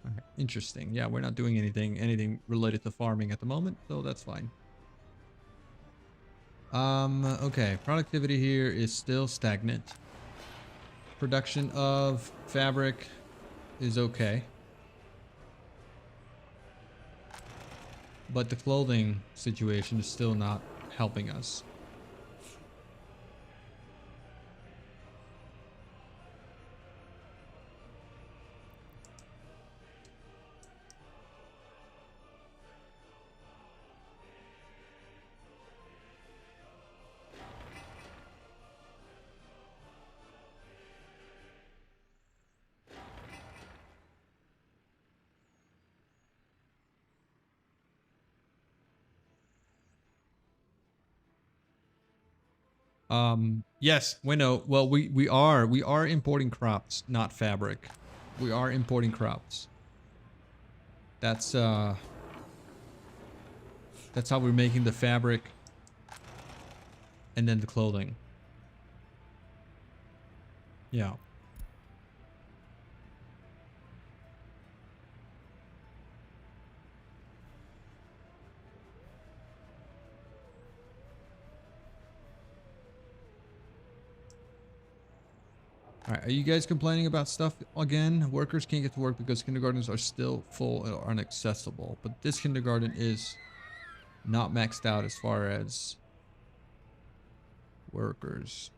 Okay, interesting. Yeah, we're not doing anything related to farming at the moment, so that's fine. Okay. Productivity here is still stagnant. Production of fabric is okay. But the clothing situation is still not helping us. Yes, we know. Well, we are importing crops, not fabric. We are importing crops. That's how we're making the fabric and then the clothing. Yeah. All right, are you guys complaining about stuff again? Workers can't get to work because kindergartens are still full or inaccessible. But this kindergarten is not maxed out as far as workers.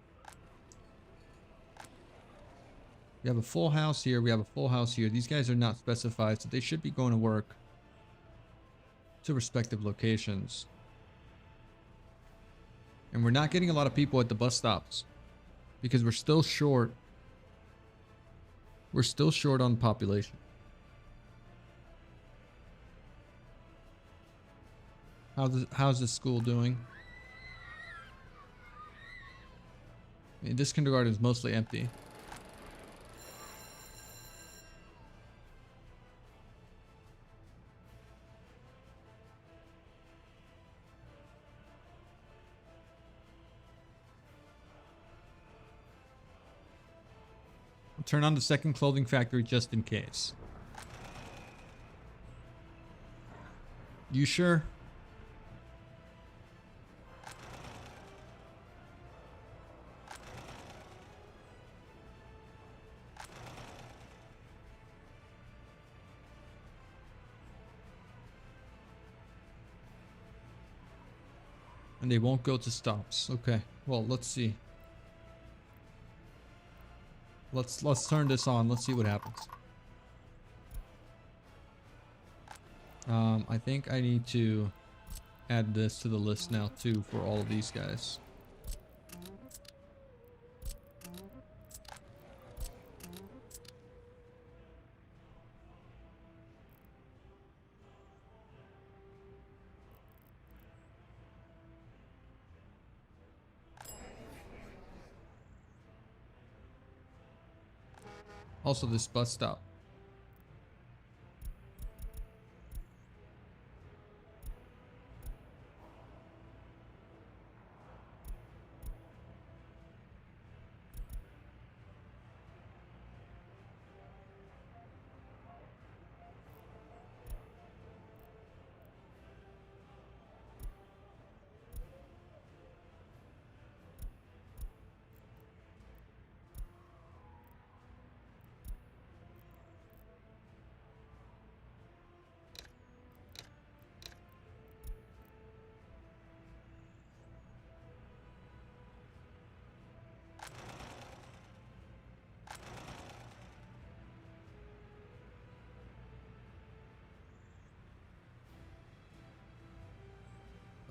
We have a full house here. We have a full house here. These guys are not specified, so they should be going to work to respective locations. And we're not getting a lot of people at the bus stops because we're still short. We're still short on population. How's this school doing? I mean, this kindergarten is mostly empty. Turn on the second clothing factory just in case. You sure? And they won't go to stops. Okay. Well, let's see. Let's turn this on. Let's see what happens. I think I need to add this to the list now too for all of these guys. Also, this bus stop.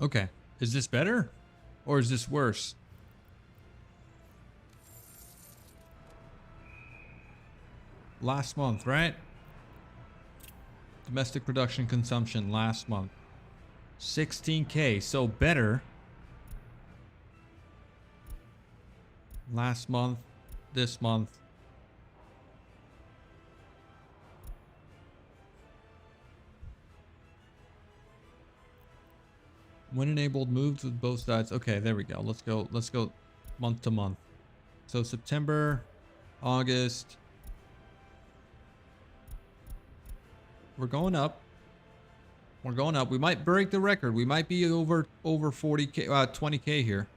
Okay. Is this better? Or is this worse? Last month, right? Domestic production consumption last month. 16K. So better. Last month. This month. When enabled, moved with both sides. Okay, there we go. Let's go month to month. So September, August. We're going up. We're going up. We might break the record. We might be over 40K, 20K here.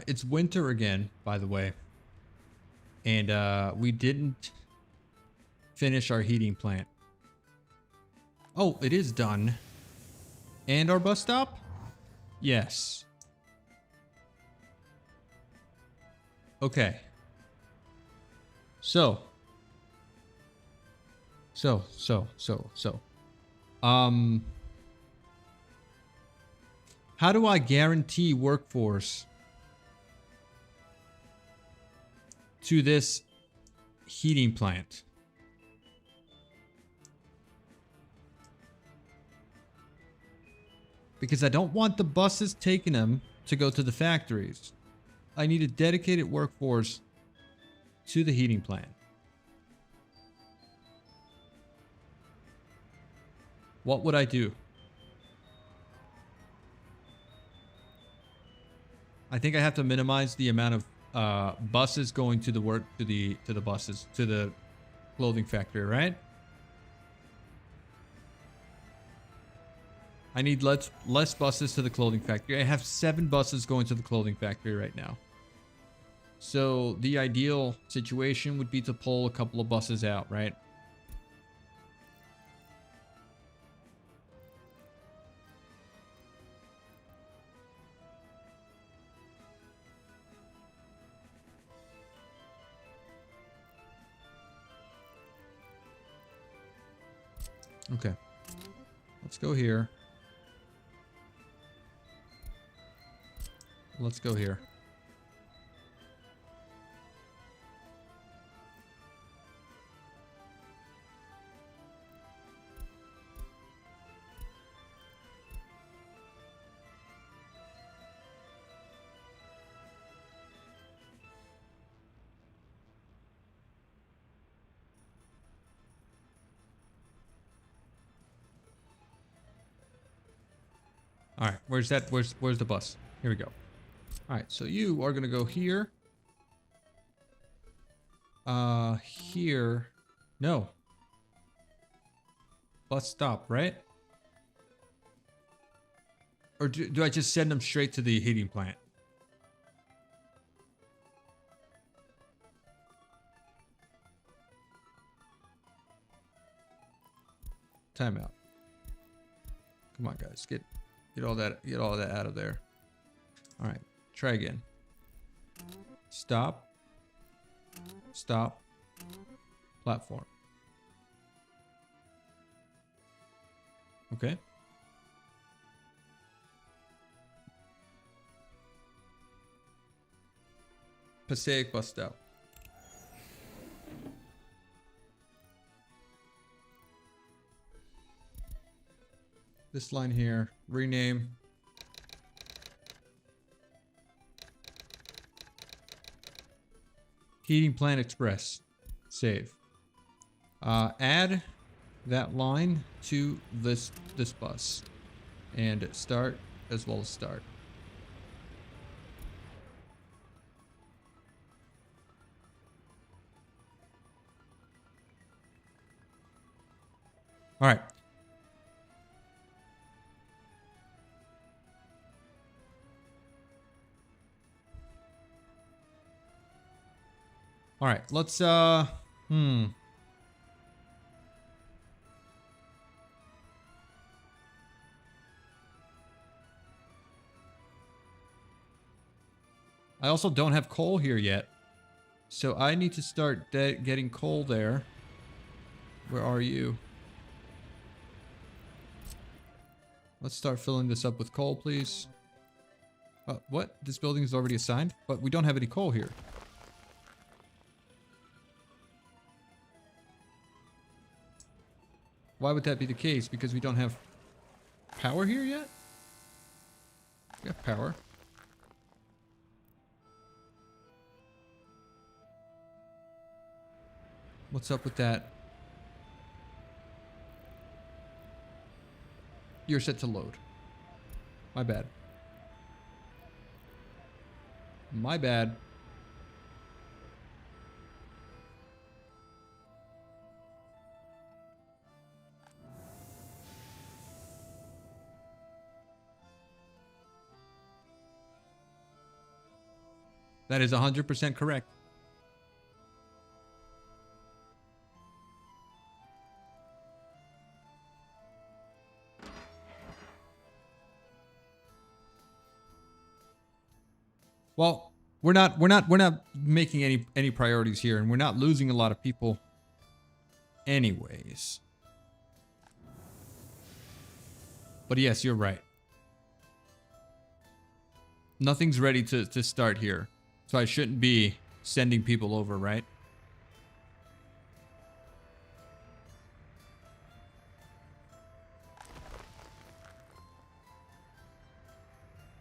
It's winter again, by the way. And we didn't finish our heating plant. Oh, it is done. And our bus stop? Yes. Okay. So. How do I guarantee workforce to this heating plant? Because I don't want the buses taking them to go to the factories. I need a dedicated workforce to the heating plant. What would I do? I think I have to minimize the amount of buses going to the work to the buses to the clothing factory, right? I need less buses to the clothing factory. I have 7 buses going to the clothing factory right now. So the ideal situation would be to pull a couple of buses out, right? Okay. Let's go here. Let's go here. All right, where's the bus? Here we go. All right, so you are gonna go here. Here. No. Bus stop, right? Or do I just send them straight to the heating plant? Timeout. Come on, guys, get all that out of there. All right, try again. Stop. Stop. Platform. Okay. Passaic bust out. This line here, rename. Heating Plant Express. Save. Add that line to this bus. And start as well as start. All right. All right, let's I also don't have coal here yet. So I need to start getting coal there. Where are you? Let's start filling this up with coal, please. What? This building is already assigned? But we don't have any coal here. Why would that be the case? Because we don't have power here yet? We have power. What's up with that? You're set to load. My bad. My bad. That is 100% correct. Well, we're not making any priorities here, and we're not losing a lot of people anyways. But yes, you're right. Nothing's ready to start here. So I shouldn't be sending people over, right?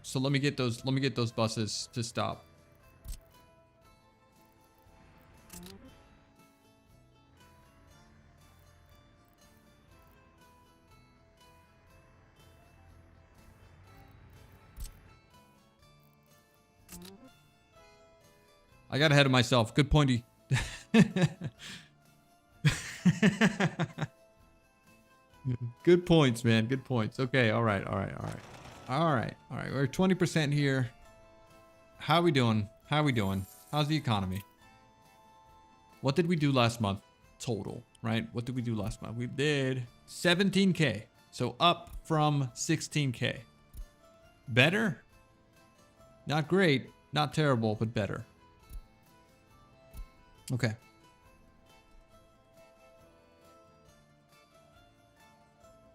So let me get those buses to stop. I got ahead of myself. Good pointy. Good points, man. Good points. Okay, all right. We're 20% here. How we doing? How's the economy? What did we do last month? Total, right? What did we do last month? We did 17K. So up from 16K. Better? Not great. Not terrible, but better. Okay.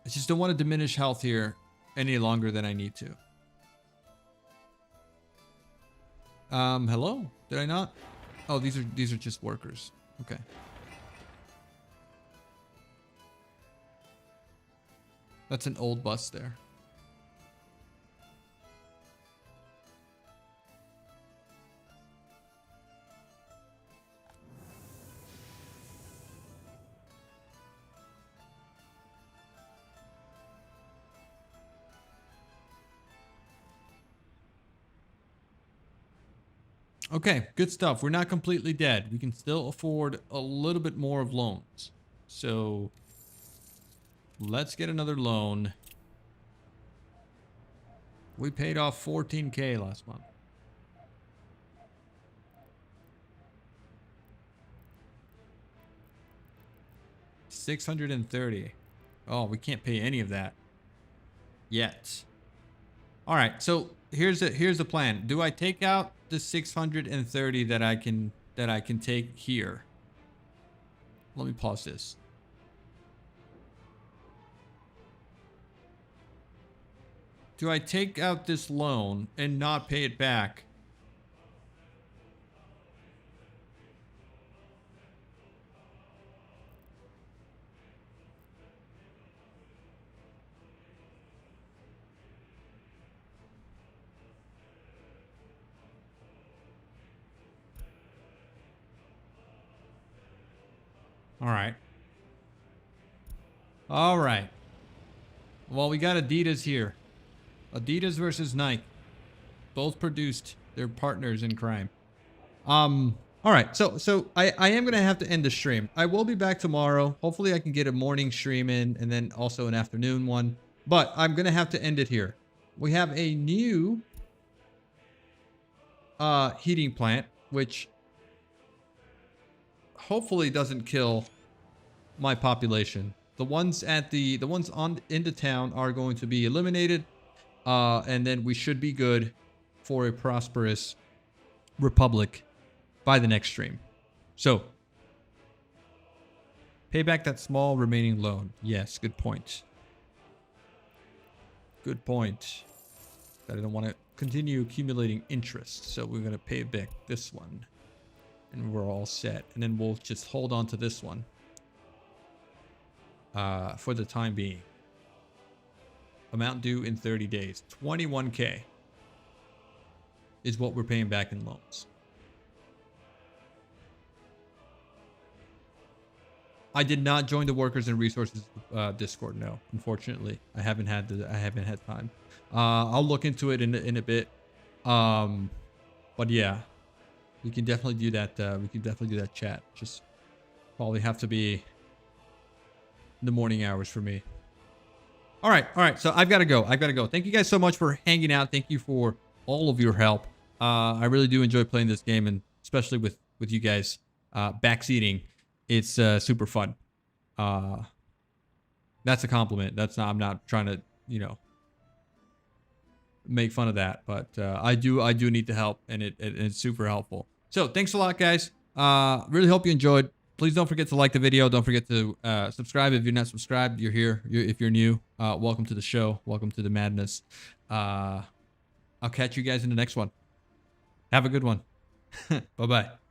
I just don't want to diminish health here any longer than I need to. Hello? Did I not? Oh, these are just workers. Okay. That's an old bus there. Okay, good stuff. We're not completely dead. We can still afford a little bit more of loans. So let's get another loan. We paid off 14K last month. $630. Oh, we can't pay any of that yet. All right, so here's the plan. Do I take out the 630 that I can take here? Let me pause this. Do I take out this loan and not pay it back? All right. All right. Well, we got Adidas here. Adidas versus Nike. Both produced. They're partners in crime. All right. So I am gonna have to end the stream. I will be back tomorrow. Hopefully, I can get a morning stream in and then also an afternoon one. But I'm gonna have to end it here. We have a new heating plant, which hopefully doesn't kill my population. The ones on into town are going to be eliminated, and then we should be good for a prosperous republic by the next stream. So, pay back that small remaining loan. Yes, good point. Good point. That I don't want to continue accumulating interest, so we're gonna pay back this one, and we're all set. And then we'll just hold on to this one. For the time being. Amount due in 30 days. 21K is what we're paying back in loans. I did not join the Workers and Resources Discord. No, unfortunately, I haven't had time. I'll look into it in a bit. But yeah, we can definitely do that. We can definitely do that chat. Just probably have to be the morning hours for me. All right. So I've got to go. Thank you guys so much for hanging out. Thank you for all of your help. I really do enjoy playing this game, and especially with you guys backseating. It's super fun. That's a compliment. I'm not trying to, make fun of that, but I do need the help, and it's super helpful. So thanks a lot, guys. Really hope you enjoyed. Please don't forget to like the video. Don't forget to subscribe if you're not subscribed. You're here. If you're new, welcome to the show. Welcome to the madness. I'll catch you guys in the next one. Have a good one. Bye-bye.